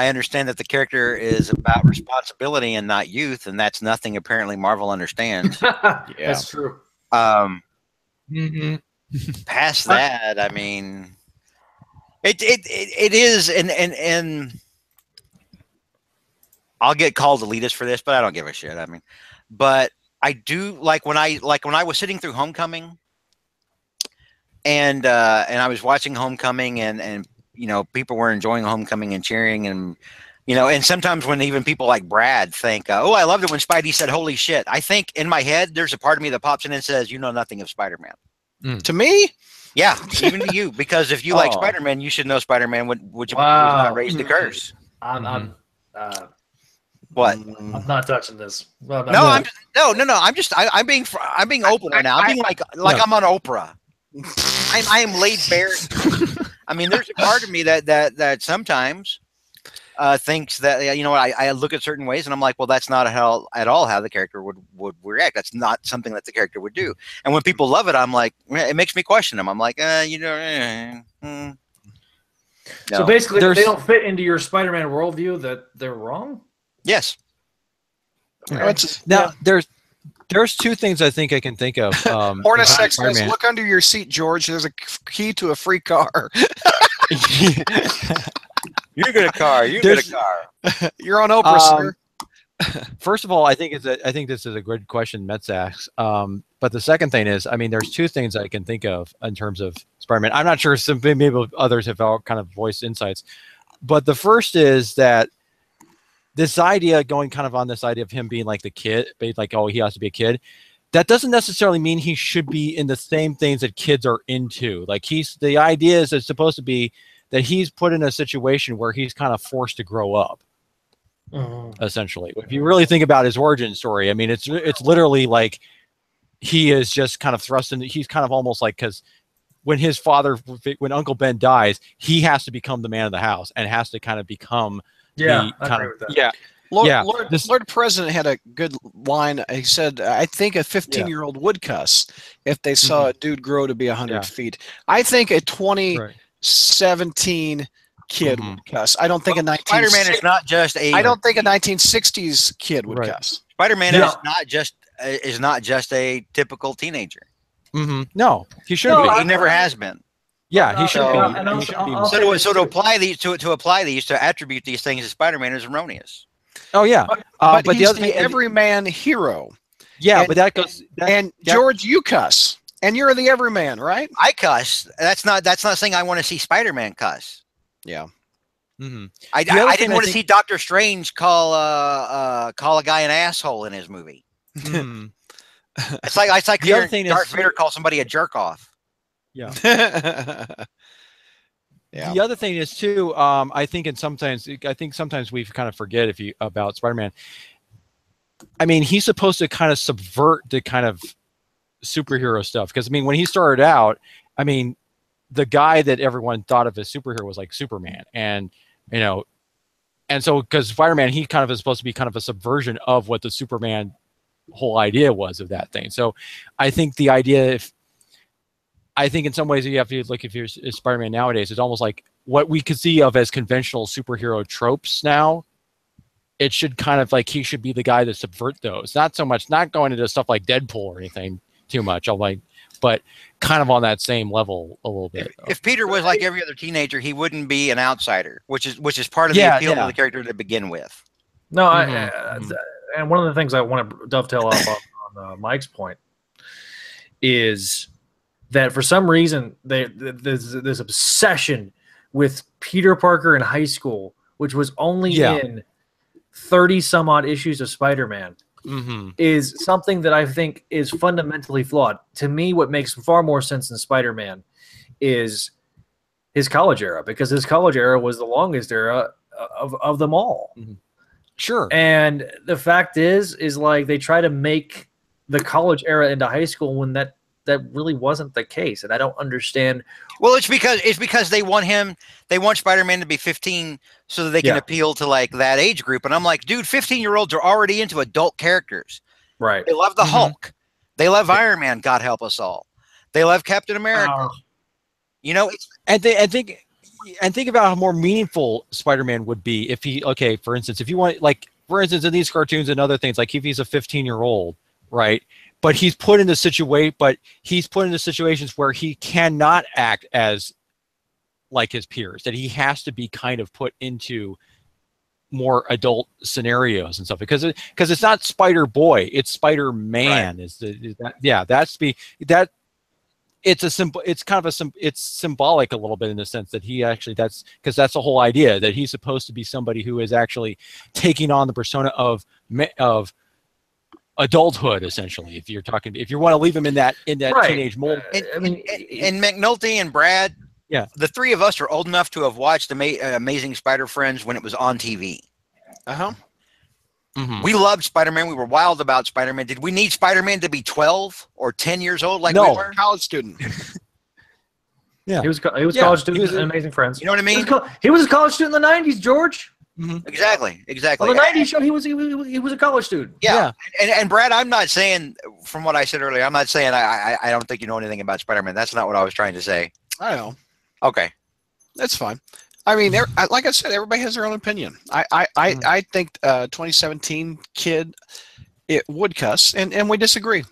understand that the character is about responsibility and not youth, and that's nothing apparently Marvel understands. That's true. Past that, I mean, it is, and I'll get called elitist for this, but I don't give a shit. I mean, but I do like when I was sitting through Homecoming, and I was watching Homecoming, and people were enjoying Homecoming and cheering, and You know, and sometimes when even people like Brad think, oh, I loved it when Spidey said, holy shit. I think in my head, there's a part of me that pops in and says, you know nothing of Spider-Man. To me? Yeah, even to you. Because if you like Spider-Man, you should know Spider-Man would not raise the curse. What? I'm not touching this. No. I'm being open right now. I'm being like I'm on Oprah. I am laid bare. I mean, there's a part of me that sometimes thinks that, you know, I look at certain ways and I'm like, well, that's not at all how the character would react. That's not something that the character would do. And when people love it, I'm like, it makes me question them. I'm like, you know. No. So basically, if they don't fit into your Spider-Man worldview, that they're wrong? Yes. Now, there's two things I think I can think of. Hornacek says, look under your seat, George. There's a key to a free car. You get a car. You get a car. You're on Oprah, sir. First of all, I think this is a good question Metz asks. But the second thing is, I mean, there's two things I can think of in terms of Spider-Man. I'm not sure, maybe others have all kind of voiced insights. But the first is that this idea, going kind of on this idea of him being like the kid, like, oh, he has to be a kid. That doesn't necessarily mean he should be in the same things that kids are into. Like the idea is it's supposed to be that he's put in a situation where he's kind of forced to grow up. Essentially, if you really think about his origin story, I mean, it's literally like he is just kind of thrust in. He's kind of almost like, because when Uncle Ben dies, he has to become the man of the house and has to kind of become Lord President had a good line. He said, I think a 15-year-old would cuss if they saw a dude grow to be 100 feet. I think a 2017 kid would cuss. I don't think a Spider-Man is not just a. I don't think a 1960s kid would cuss. Spider-Man is not just a typical teenager. No, he shouldn't be. He never has been. Yeah, he should be. So to apply these to attribute these things to Spider-Man is erroneous. Oh yeah, but he's the other everyman hero. Yeah, but that goes. George, you cuss, and you're the everyman, right? I cuss. That's not saying I want to see Spider-Man cuss. Yeah. I didn't want to see Doctor Strange call a guy an asshole in his movie. It's like hearing Darth Vader call somebody a jerk off. Yeah. The other thing is too, I think sometimes we kind of forget about Spider-Man. I mean, he's supposed to kind of subvert the kind of superhero stuff, because I mean, when he started out, I mean, the guy that everyone thought of as superhero was like Superman, and you know, and so because Spider-Man, he kind of is supposed to be kind of a subversion of what the Superman whole idea was of that thing. So I think the idea, I think in some ways you have to look, if you're Spider-Man nowadays, it's almost like what we could see of as conventional superhero tropes now. It should kind of like, he should be the guy to subvert those. Not so much, not going into stuff like Deadpool or anything too much. But kind of on that same level a little bit. If Peter was like every other teenager, he wouldn't be an outsider, which is part of the appeal of the character to begin with. No, and one of the things I want to dovetail off on Mike's point is that for some reason there's this obsession with Peter Parker in high school, which was only in 30 some odd issues of Spider-Man. Is something that I think is fundamentally flawed. To me, what makes far more sense in Spider-Man is his college era, because his college era was the longest era of them all. Sure. And the fact is like they try to make the college era into high school when that really wasn't the case, and I don't understand. Well, it's because they want Spider-Man to be 15 so that they can appeal to like that age group. And I'm like, dude, 15-year-olds are already into adult characters. Right. They love the Hulk. They love Iron Man, God help us all. They love Captain America. You know, and think about how more meaningful Spider-Man would be if he, for instance, if you want, like, for instance, in these cartoons and other things, like if he's a 15-year-old, right? But he's put into situations where he cannot act as like his peers, that he has to be kind of put into more adult scenarios and stuff, because it's not Spider-Boy, it's Spider-Man. Right. it's kind of it's symbolic a little bit in the sense that he actually, that's the whole idea, that he's supposed to be somebody who is actually taking on the persona of adulthood, essentially. If you want to leave him in that right. teenage mold. And McNulty and Brad, yeah, the three of us are old enough to have watched Amazing Spider-Friends when it was on TV. We loved Spider-Man. We were wild about Spider-Man. Did we need Spider-Man to be 12 or 10 years old like we were? College student. Yeah, he was college student in Amazing Friends. You know what I mean? He was a college student in the 90s, George. Exactly. On the 90s show, he was a college student. Yeah. And Brad, I'm not saying, from what I said earlier, I'm not saying I don't think you know anything about Spider-Man. That's not what I was trying to say. I know. Okay. That's fine. I mean, like I said, everybody has their own opinion. I think 2017 kid, it would cuss, and we disagree.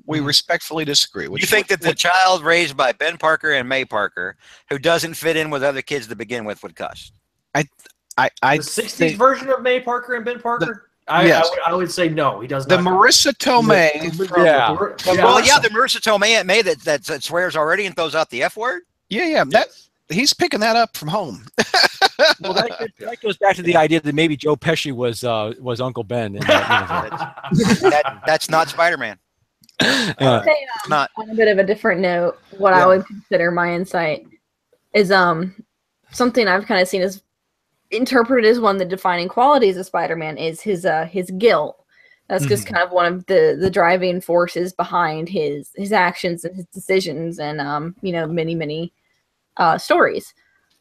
We respectfully disagree. You think that the child raised by Ben Parker and May Parker, who doesn't fit in with other kids to begin with, would cuss? The 60s version of May Parker and Ben Parker? I would say no. He does not. The Marissa Tomei. The Marissa Tomei that swears already and throws out the F word? Yeah. He's picking that up from home. Well, that goes back to the idea that maybe Joe Pesci was Uncle Ben. That's not Spider-Man. Not. On a bit of a different note, what I would consider my insight is something I've kind of seen as interpreted as one of the defining qualities of Spider-Man is his guilt. That's just kind of one of the driving forces behind his actions and his decisions, and many stories.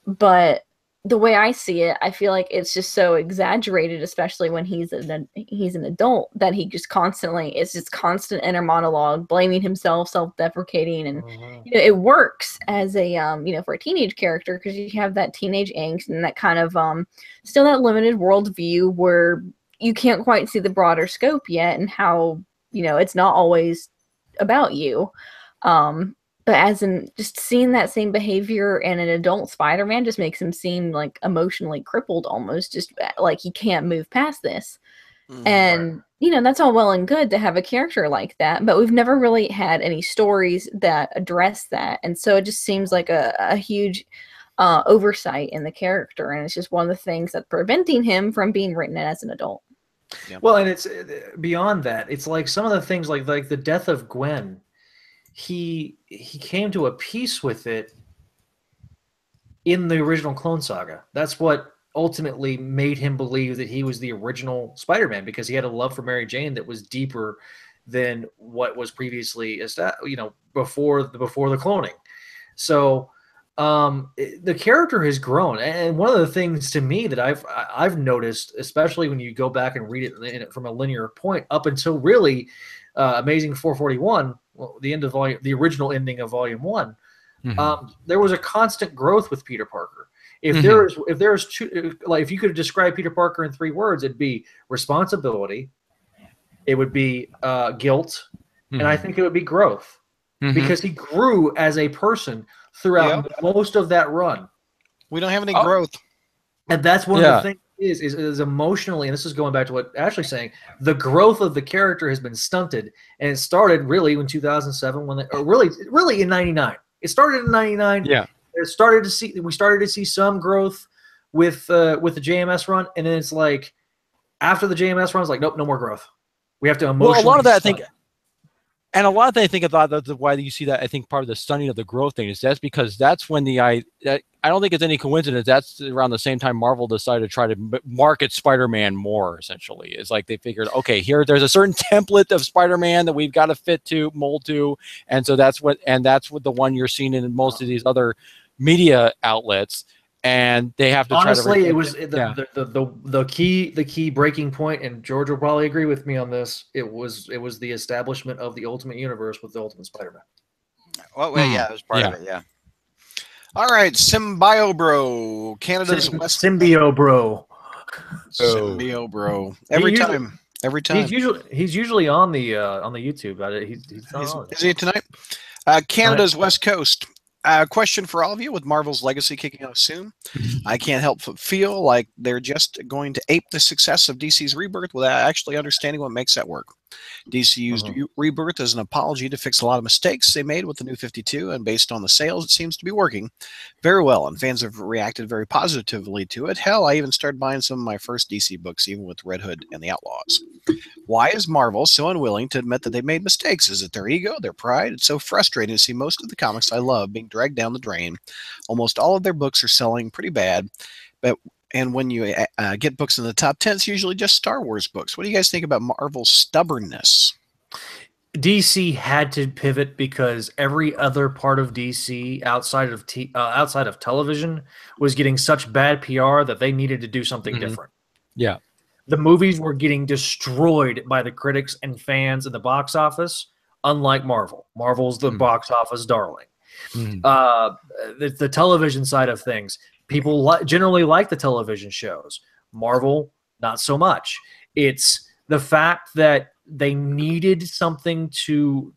But the way I see it, I feel like it's just so exaggerated, especially when he's an adult, that he just it's just constant inner monologue, blaming himself, self-deprecating, and it works as a for a teenage character, because you have that teenage angst and that kind of still that limited worldview where you can't quite see the broader scope yet, and how it's not always about you. But as in just seeing that same behavior in an adult Spider-Man just makes him seem like emotionally crippled, almost just like he can't move past this. And, that's all well and good to have a character like that, but we've never really had any stories that address that. And so it just seems like a huge oversight in the character. And it's just one of the things that's preventing him from being written as an adult. Yeah. Well, and it's beyond that. It's like some of the things like the death of Gwen. He came to a peace with it in the original Clone Saga. That's what ultimately made him believe that he was the original Spider-Man, because he had a love for Mary Jane that was deeper than what was previously before the cloning. So the character has grown, and one of the things to me that I've noticed, especially when you go back and read it from a linear point up until really Amazing 441. Well, the end of the original ending of Volume 1, there was a constant growth with Peter Parker. If there's two, like if you could describe Peter Parker in 3 words, it'd be responsibility, it would be guilt, and I think it would be growth, because he grew as a person throughout most of that run. We don't have any growth, and that's one of the things. Is emotionally, and this is going back to what Ashley's saying, the growth of the character has been stunted, and it started really in 2007 really in 99. It started in 99. Yeah. We started to see some growth with the JMS run, and then it's like after the JMS run, it's like nope, no more growth. We have to emotionally. Well, a lot of that I think about that's why you see that. I think part of the stunning of the growth thing is that's because that's when I don't think it's any coincidence. That's around the same time Marvel decided to try to market Spider-Man more. Essentially, it's like they figured, okay, there's a certain template of Spider-Man that we've got to mold to, and so that's what the one you're seeing in most of these other media outlets. And they have to honestly, it was the key breaking point, and George will probably agree with me on this. It was the establishment of the Ultimate Universe with the Ultimate Spider-Man. Well, it was part of it. Yeah. All right, Symbiobro, Canada's West. Symbiobro. Symbiobro. Every time. He's usually on the YouTube. Is he tonight? Canada's West Coast. Question for all of you: with Marvel's legacy kicking off soon, I can't help but feel like they're just going to ape the success of DC's Rebirth without actually understanding what makes that work. DC used Rebirth as an apology to fix a lot of mistakes they made with the New 52, and based on the sales, it seems to be working very well, and fans have reacted very positively to it. Hell, I even started buying some of my first DC books, even with Red Hood and the Outlaws. Why is Marvel so unwilling to admit that they made mistakes? Is it their ego, their pride? It's so frustrating to see most of the comics I love being dragged down the drain. Almost all of their books are selling pretty bad, and when you get books in the top 10, it's usually just Star Wars books. What do you guys think about Marvel's stubbornness? DC had to pivot because every other part of DC outside of television was getting such bad PR that they needed to do something different. Yeah. The movies were getting destroyed by the critics and fans in the box office, unlike Marvel. Marvel's the box office darling. The television side of things, people generally like the television shows. Marvel, not so much. It's the fact that they needed something to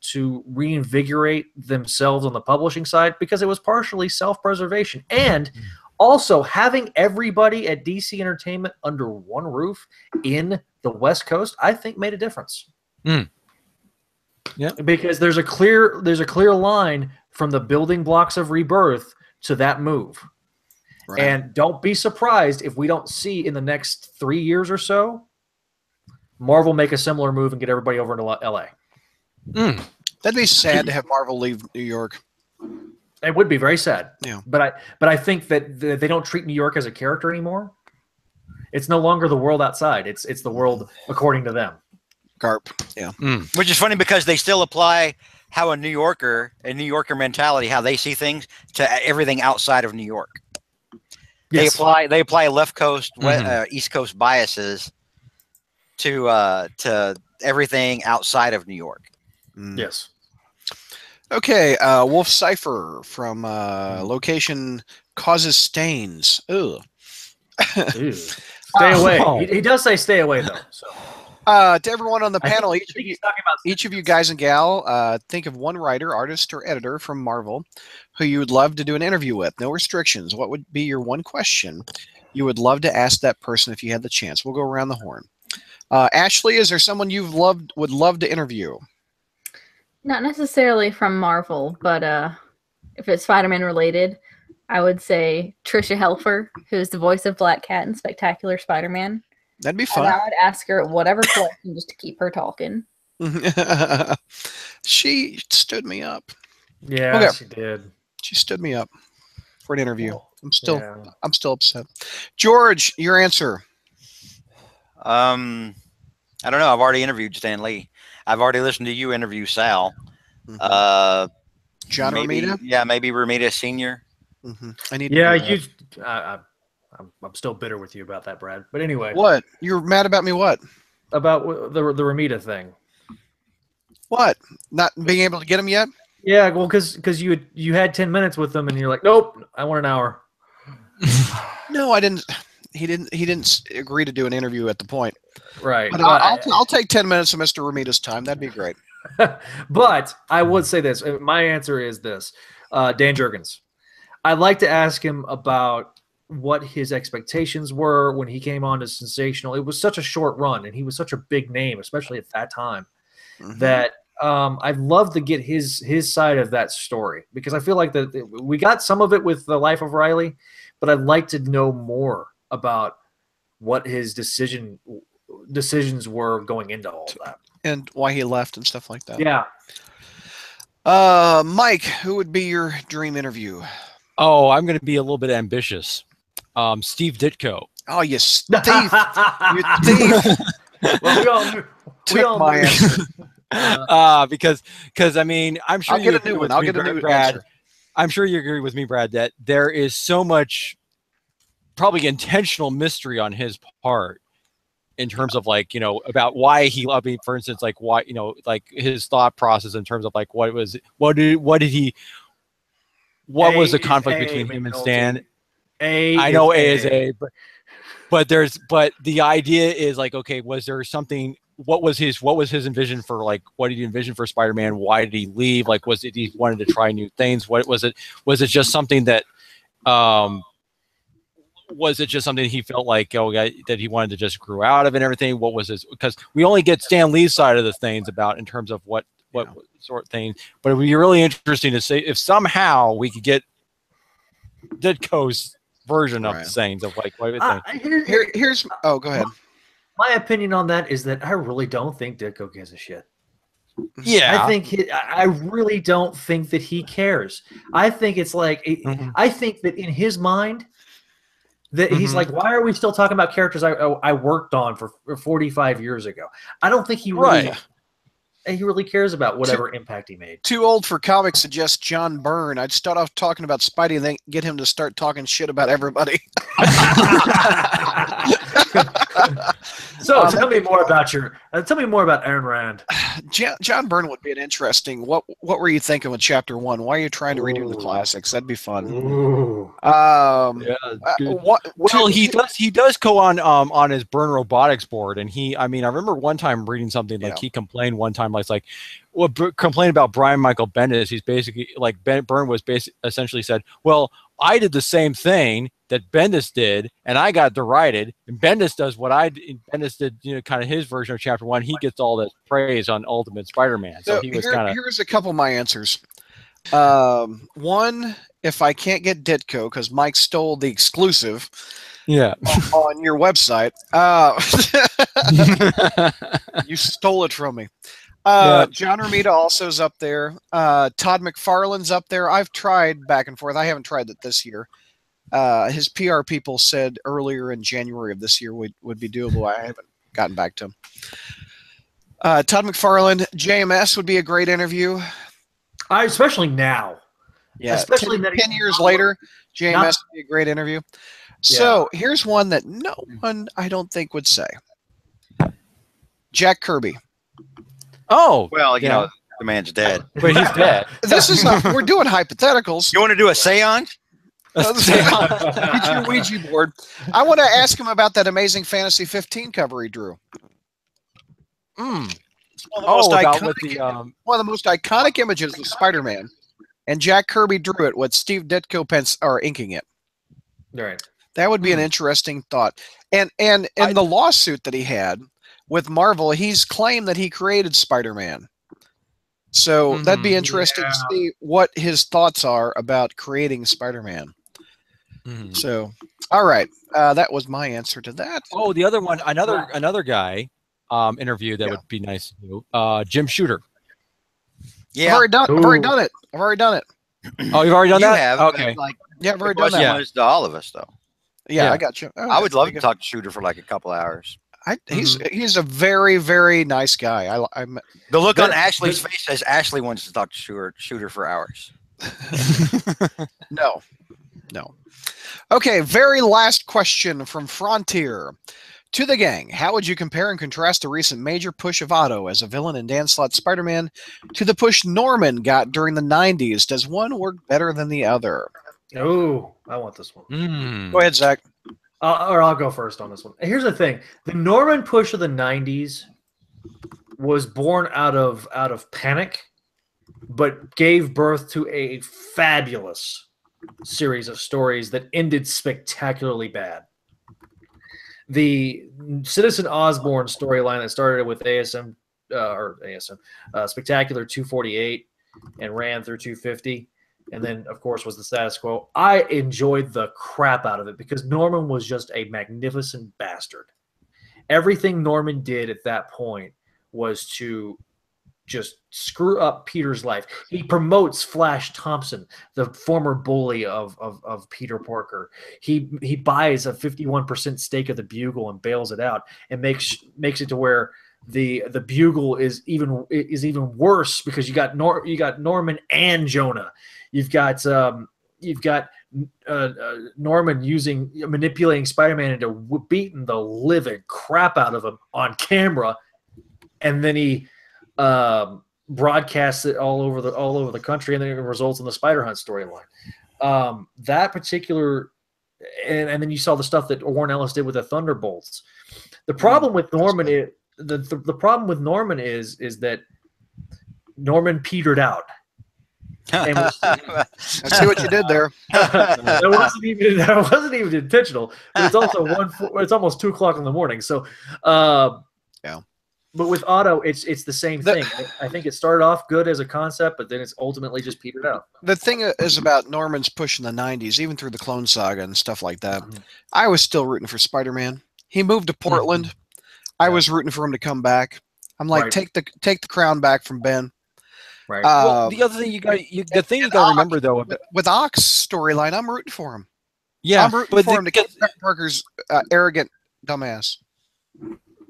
reinvigorate themselves on the publishing side because it was partially self-preservation. And also, having everybody at DC Entertainment under one roof in the West Coast, I think, made a difference. Yeah, because there's a clear line from the building blocks of Rebirth to that move. Right. And don't be surprised if we don't see in the next 3 years or so Marvel make a similar move and get everybody over into LA. That'd be sad to have Marvel leave New York. It would be very sad. Yeah. But I think that they don't treat New York as a character anymore. It's no longer the world outside. It's the world according to them. Garp. Yeah. Which is funny because they still apply how a New Yorker mentality, how they see things to everything outside of New York. Yes. They apply left coast, East Coast biases to everything outside of New York. Yes. Okay, Wolf Cipher from location causes stains. Ugh. Stay away. He does say stay away though. So. To everyone on the panel, each of you guys and gal, think of one writer, artist, or editor from Marvel who you would love to do an interview with. No restrictions. What would be your one question you would love to ask that person if you had the chance? We'll go around the horn. Ashley, is there someone would love to interview? Not necessarily from Marvel, but if it's Spider-Man related, I would say Trisha Helfer, who's the voice of Black Cat in Spectacular Spider-Man. That'd be fun. And I would ask her whatever question just to keep her talking. She stood me up. Yeah, she did. She stood me up for an interview. I'm still upset. George, your answer. I don't know. I've already interviewed Stan Lee. I've already listened to you interview Sal. John Romita? Yeah, maybe Romita Sr. I need. I'm still bitter with you about that, Brad. But anyway, what? You're mad about me? What? About the Romita thing. What? Not being able to get him yet? Yeah, well, because you had 10 minutes with them, and you're like, nope, I want an hour. No, I didn't. He didn't agree to do an interview at the point. Right. But I'll take 10 minutes of Mr. Romita's time. That'd be great. But I would say this. My answer is this. Dan Jurgens. I'd like to ask him about what his expectations were when he came on to Sensational. It was such a short run, and he was such a big name, especially at that time, that I'd love to get his side of that story, because I feel like that we got some of it with The Life of Riley, but I'd like to know more about what his decisions were going into all of that. And why he left and stuff like that. Yeah. Mike, who would be your dream interview? Oh, I'm going to be a little bit ambitious. Steve Ditko. Oh, you thief. You thief. Well, we all my answer. Because I mean, I'm sure I'll get a new one. I'll get a new Brad. I'm sure you agree with me, Brad, that there is so much probably intentional mystery on his part in terms of, like, you know, about why he, I mean, for instance, like why, you know, like his thought process in terms of like what was the conflict between him and Stan? I know A is A, but the idea is like, okay, was there something? What was his envision for, like, what did he envision for Spider-Man? Why did he leave? Like, was it he wanted to try new things? What was it? Was it just something that was it just something he felt like that he wanted to just grow out of and everything? What was his? Because we only get Stan Lee's side of the things about in terms of what sort of thing. But it would be really interesting to see if somehow we could get Ditko's version of the sayings of like what here's go ahead. My opinion on that is that I really don't think Ditko gives a shit. Yeah, I really don't think that he cares. I think it's like I think that in his mind that he's like, why are we still talking about characters I worked on for 45 years ago? I don't think he really cares about whatever impact he made. Too old for comics suggests John Byrne. I'd start off talking about Spidey and then get him to start talking shit about everybody. So tell me more about Ayn Rand. John Byrne would be an interesting. What were you thinking with Chapter 1? Why are you trying to redo the classics? That'd be fun. He does go on his Byrne Robotics board, and I remember one time reading something like he complained one time complained about Brian Michael Bendis. He's basically like Byrne was essentially said, well, I did the same thing that Bendis did, and I got derided. And Bendis does what I did. Bendis did, kind of his version of Chapter 1. He gets all the praise on Ultimate Spider-Man. So he was here's a couple of my answers. One, if I can't get Ditko because Mike stole the exclusive, on your website, you stole it from me. John Romita also is up there. Todd McFarlane's up there. I've tried back and forth. I haven't tried it this year. His PR people said earlier in January of this year would be doable. I haven't gotten back to him. Todd McFarlane, JMS would be a great interview. Especially now. Yeah, especially 10 years later, JMS would be a great interview. So here's one that no one, I don't think, would say. Jack Kirby. Oh, well, you know, the man's dead. But he's dead. This is not, we're doing hypotheticals. You want to do a seance? Get your Ouija board. I want to ask him about that Amazing Fantasy 15 cover he drew. It's one of the most iconic images of Spider-Man, and Jack Kirby drew it with Steve Ditko inking it. Right. That would be an interesting thought. And in the lawsuit that he had with Marvel, he's claimed that he created Spider-Man. So that'd be interesting to see what his thoughts are about creating Spider-Man. So, all right, that was my answer to that. Oh, the other one, another guy interview that would be nice to do. Jim Shooter. Yeah, I've already done it. Oh, you've already done that? Have, okay. I've already done that. Yeah, to all of us though. Yeah, I got you. I would love to talk to Shooter for like a couple hours. He's a very, very nice guy. The look on Ashley's face says Ashley wants to talk to Shooter for hours. No. Okay, very last question from Frontier. To the gang, how would you compare and contrast the recent major push of Otto as a villain in Dan Slott's Spider-Man to the push Norman got during the 90s? Does one work better than the other? Oh, I want this one. Go ahead, Zach. I'll go first on this one. Here's the thing: the Norman push of the '90s was born out of panic, but gave birth to a fabulous series of stories that ended spectacularly bad. The Citizen Osborn storyline that started with Spectacular 248 and ran through 250. And then, of course, was the status quo. I enjoyed the crap out of it because Norman was just a magnificent bastard. Everything Norman did at that point was to just screw up Peter's life. He promotes Flash Thompson, the former bully of Peter Parker. He buys a 51% stake of the Bugle and bails it out and makes it to where the Bugle is even worse because you got Norman and Jonah. You've got Norman manipulating Spider-Man into beating the living crap out of him on camera, and then he broadcasts it all over the country, and then it results in the Spider Hunt storyline. That particular, and then you saw the stuff that Warren Ellis did with the Thunderbolts. The problem with Norman is the problem with Norman is that Norman petered out. I see what you did there. That wasn't even intentional. But it's also it's almost 2 o'clock in the morning. So, yeah. But with Otto, it's the same thing. I think it started off good as a concept, but then it's ultimately just petered out. The thing is about Norman's push in the 90s, even through the Clone Saga and stuff like that, I was still rooting for Spider-Man. He moved to Portland. I was rooting for him to come back. I'm like, take the crown back from Ben. Right. Well, the other thing you got to remember though, with Ock's storyline, I'm rooting for him. Yeah, I'm rooting for him to get Parker's arrogant dumbass.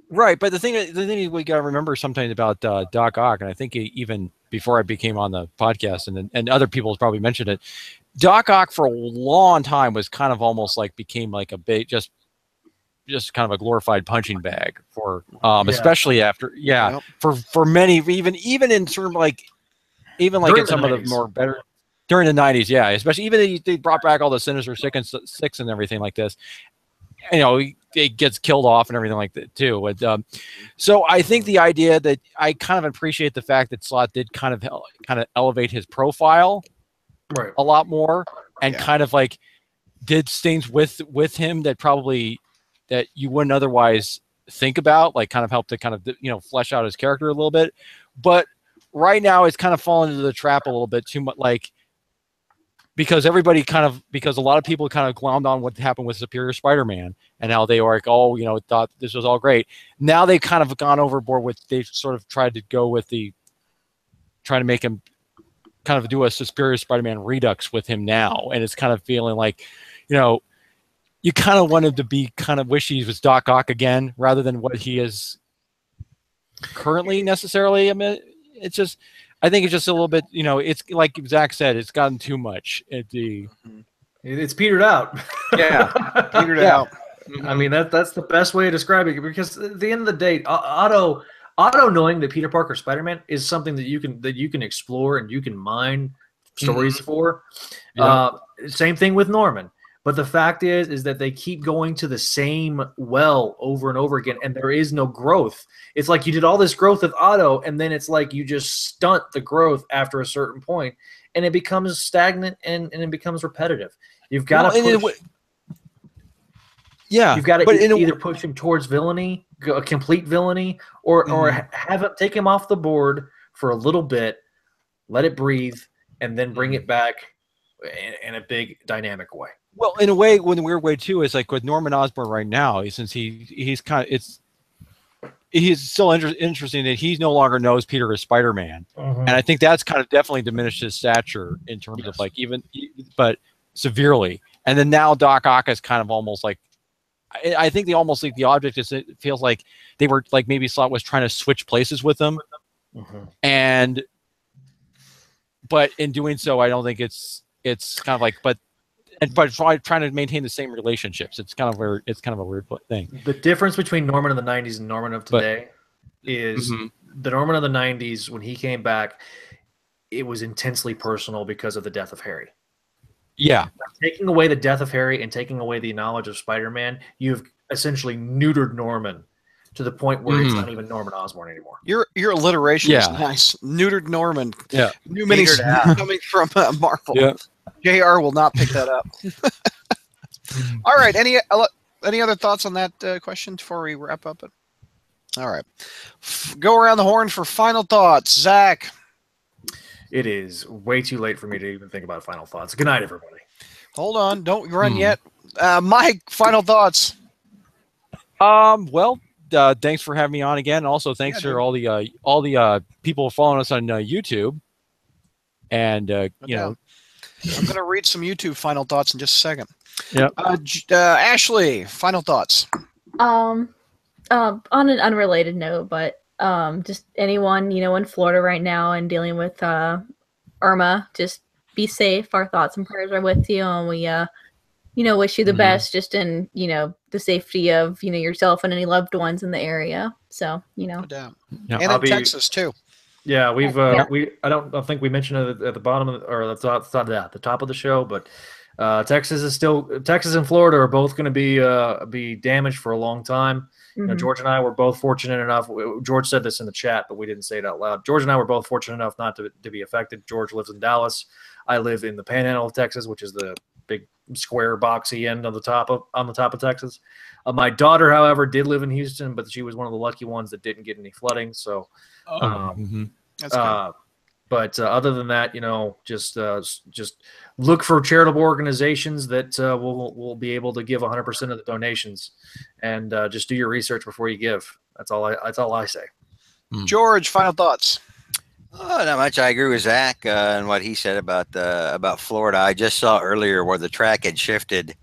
Right, but the thing we got to remember sometimes about Doc Ock, and I think even before I became on the podcast, and other people have probably mentioned it, Doc Ock for a long time was kind of almost like became like a big just kind of a glorified punching bag for especially after for many even in sort of like even like in some of the more better during the 90s, especially even they brought back all the Sinister Six and everything like this. You know, it gets killed off and everything like that too. But, so I think the idea that I kind of appreciate the fact that Slott did kind of elevate his profile a lot more and kind of like did things with him that you wouldn't otherwise think about, like kind of helped to kind of, flesh out his character a little bit. But right now it's kind of fallen into the trap a little bit too much, like, because a lot of people kind of glommed on what happened with Superior Spider-Man and how they were like, thought this was all great. Now they've kind of gone overboard with, they've sort of tried to go with trying to make him kind of do a Superior Spider-Man redux with him now. And it's kind of feeling like, you kind of want him to be kind of wish he was Doc Ock again, rather than what he is currently necessarily. I mean, I think it's just a little bit, it's like Zach said, it's gotten too much. It's petered out. Yeah, petered out. I mean, that's the best way to describe it, because at the end of the day, Otto knowing that Peter Parker Spider-Man is something that you can explore and you can mine stories for. Same thing with Norman. But the fact is that they keep going to the same well over and over again, and there is no growth. It's like you did all this growth with Otto, and then it's like you just stunt the growth after a certain point, and it becomes stagnant and it becomes repetitive. You've got to push. You've got to either push him towards villainy, a complete villainy, or have him take him off the board for a little bit, let it breathe, and then bring it back in a big dynamic way. Well, in a way, in a weird way too, is like with Norman Osborn right now, since he's still interesting that he no longer knows Peter is Spider-Man, and I think that's kind of definitely diminished his stature in terms of like but severely. And then now Doc Ock is kind of almost like, I think the object is, it feels like they were like maybe Slott was trying to switch places with them, but in doing so, I don't think it's kind of like but trying to maintain the same relationships. It's kind of a weird thing. The difference between Norman of the 90s and Norman of today is the Norman of the 90s, when he came back, it was intensely personal because of the death of Harry. Yeah. Taking away the death of Harry and taking away the knowledge of Spider-Man, you've essentially neutered Norman to the point where it's not even Norman Osborn anymore. Your alliteration is nice. Neutered Norman. Yeah. New minis coming from Marvel. Yeah. JR will not pick that up. All right. Any other thoughts on that question before we wrap up it? All right. Go around the horn for final thoughts. Zach. It is way too late for me to even think about final thoughts. Good night, everybody. Hold on. Don't run yet. Mike, final thoughts. Well, thanks for having me on again. Also, thanks for all the people following us on YouTube. And, I'm going to read some YouTube final thoughts in just a second. Yeah. Ashley, final thoughts. On an unrelated note, but just anyone, in Florida right now and dealing with Irma, just be safe. Our thoughts and prayers are with you, and we wish you the best, just in the safety of yourself and any loved ones in the area. So no doubt. And in Texas too. Yeah, I don't think we mentioned it at the bottom or the top of the show, but Texas and Florida are both going to be damaged for a long time. You know, George and I were both fortunate enough. George said this in the chat, but we didn't say it out loud. George and I were both fortunate enough not to be affected. George lives in Dallas. I live in the Panhandle of Texas, which is the big square boxy end on the top of Texas. My daughter, however, did live in Houston, but she was one of the lucky ones that didn't get any flooding. So, that's good. But other than that, you know, just look for charitable organizations that will be able to give 100% of the donations, and just do your research before you give. That's all I say. George, final thoughts. Not much. I agree with Zach and what he said about Florida. I just saw earlier where the track had shifted,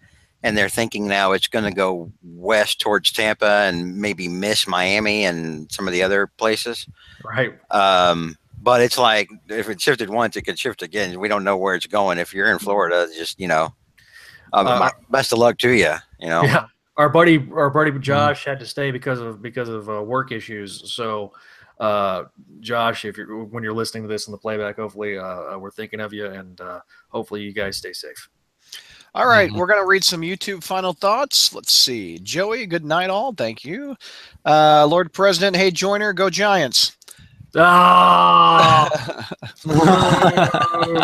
and they're thinking now it's going to go west towards Tampa and maybe miss Miami and some of the other places. Right. But it's like, if it shifted once, it could shift again. We don't know where it's going. If you're in Florida, just, you know, best of luck to you. You know. Yeah. Our buddy Josh had to stay because of work issues. So, Josh, when you're listening to this in the playback, hopefully we're thinking of you, and hopefully you guys stay safe. All right, we're going to read some YouTube final thoughts. Let's see. Joey, good night all. Thank you. Lord President, hey, Joiner, go Giants. Oh!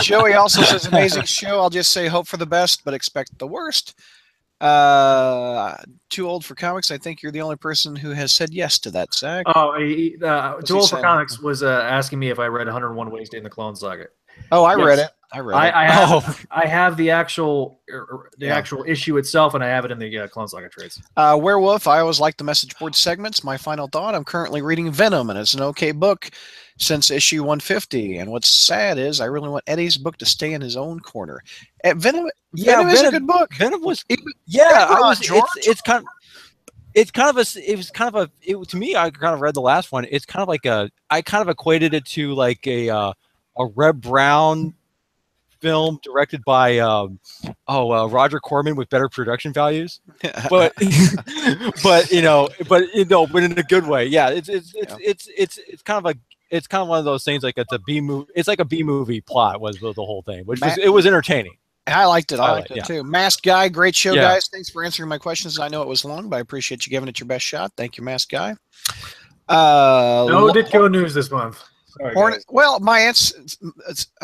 Joey also says, amazing show. I'll just say hope for the best, but expect the worst. Too old for comics. I think you're the only person who has said yes to that, Zach. Oh, Too Old for Comics was asking me if I read 101 Ways to End the Clone Saga. Oh, I read it. I have the actual issue itself, and I have it in the Clone Saga trades. Werewolf, I always like the message board segments. My final thought, I'm currently reading Venom, and it's an okay book since issue 150. And what's sad is I really want Eddie's book to stay in his own corner. Venom is a good book. Venom was, to me, I kind of read the last one. It's kind of like I kind of equated it to like a Reb Brown film directed by Roger Corman with better production values, but in a good way. Yeah, it's kind of one of those things, like it's a B movie. It's like a B movie plot was the whole thing, which was entertaining. I liked it. I liked it too. Masked Guy, great show, guys. Thanks for answering my questions. I know it was long, but I appreciate you giving it your best shot. Thank you, Masked Guy. No Ditko news this month. Sorry, well, my answer,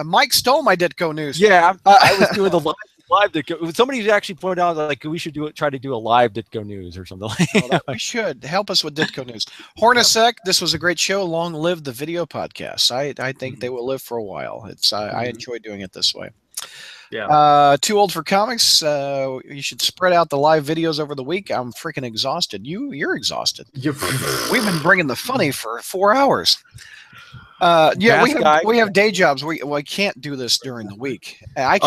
Mike stole my Ditko news. Yeah, I was doing the live Ditko. Somebody actually pointed out like we should try to do a live Ditko news or something like that. We should help us with Ditko news. Hornacek, this was a great show. Long live the video podcasts. I think they will live for a while. I enjoy doing it this way. Yeah. Too old for comics. You should spread out the live videos over the week. I'm freaking exhausted. You're exhausted. We've been bringing the funny for 4 hours. We have day jobs. We can't do this during the week. I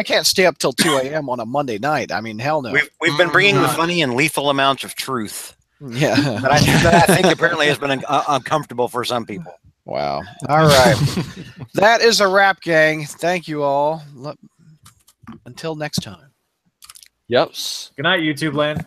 can't stay up till 2 a.m. on a Monday night. I mean, hell no. We've been bringing the funny and lethal amounts of truth. Yeah, but I think apparently has been uncomfortable for some people. Wow. All right, that is a wrap, gang. Thank you all. Until next time. Yep. Good night, YouTube land.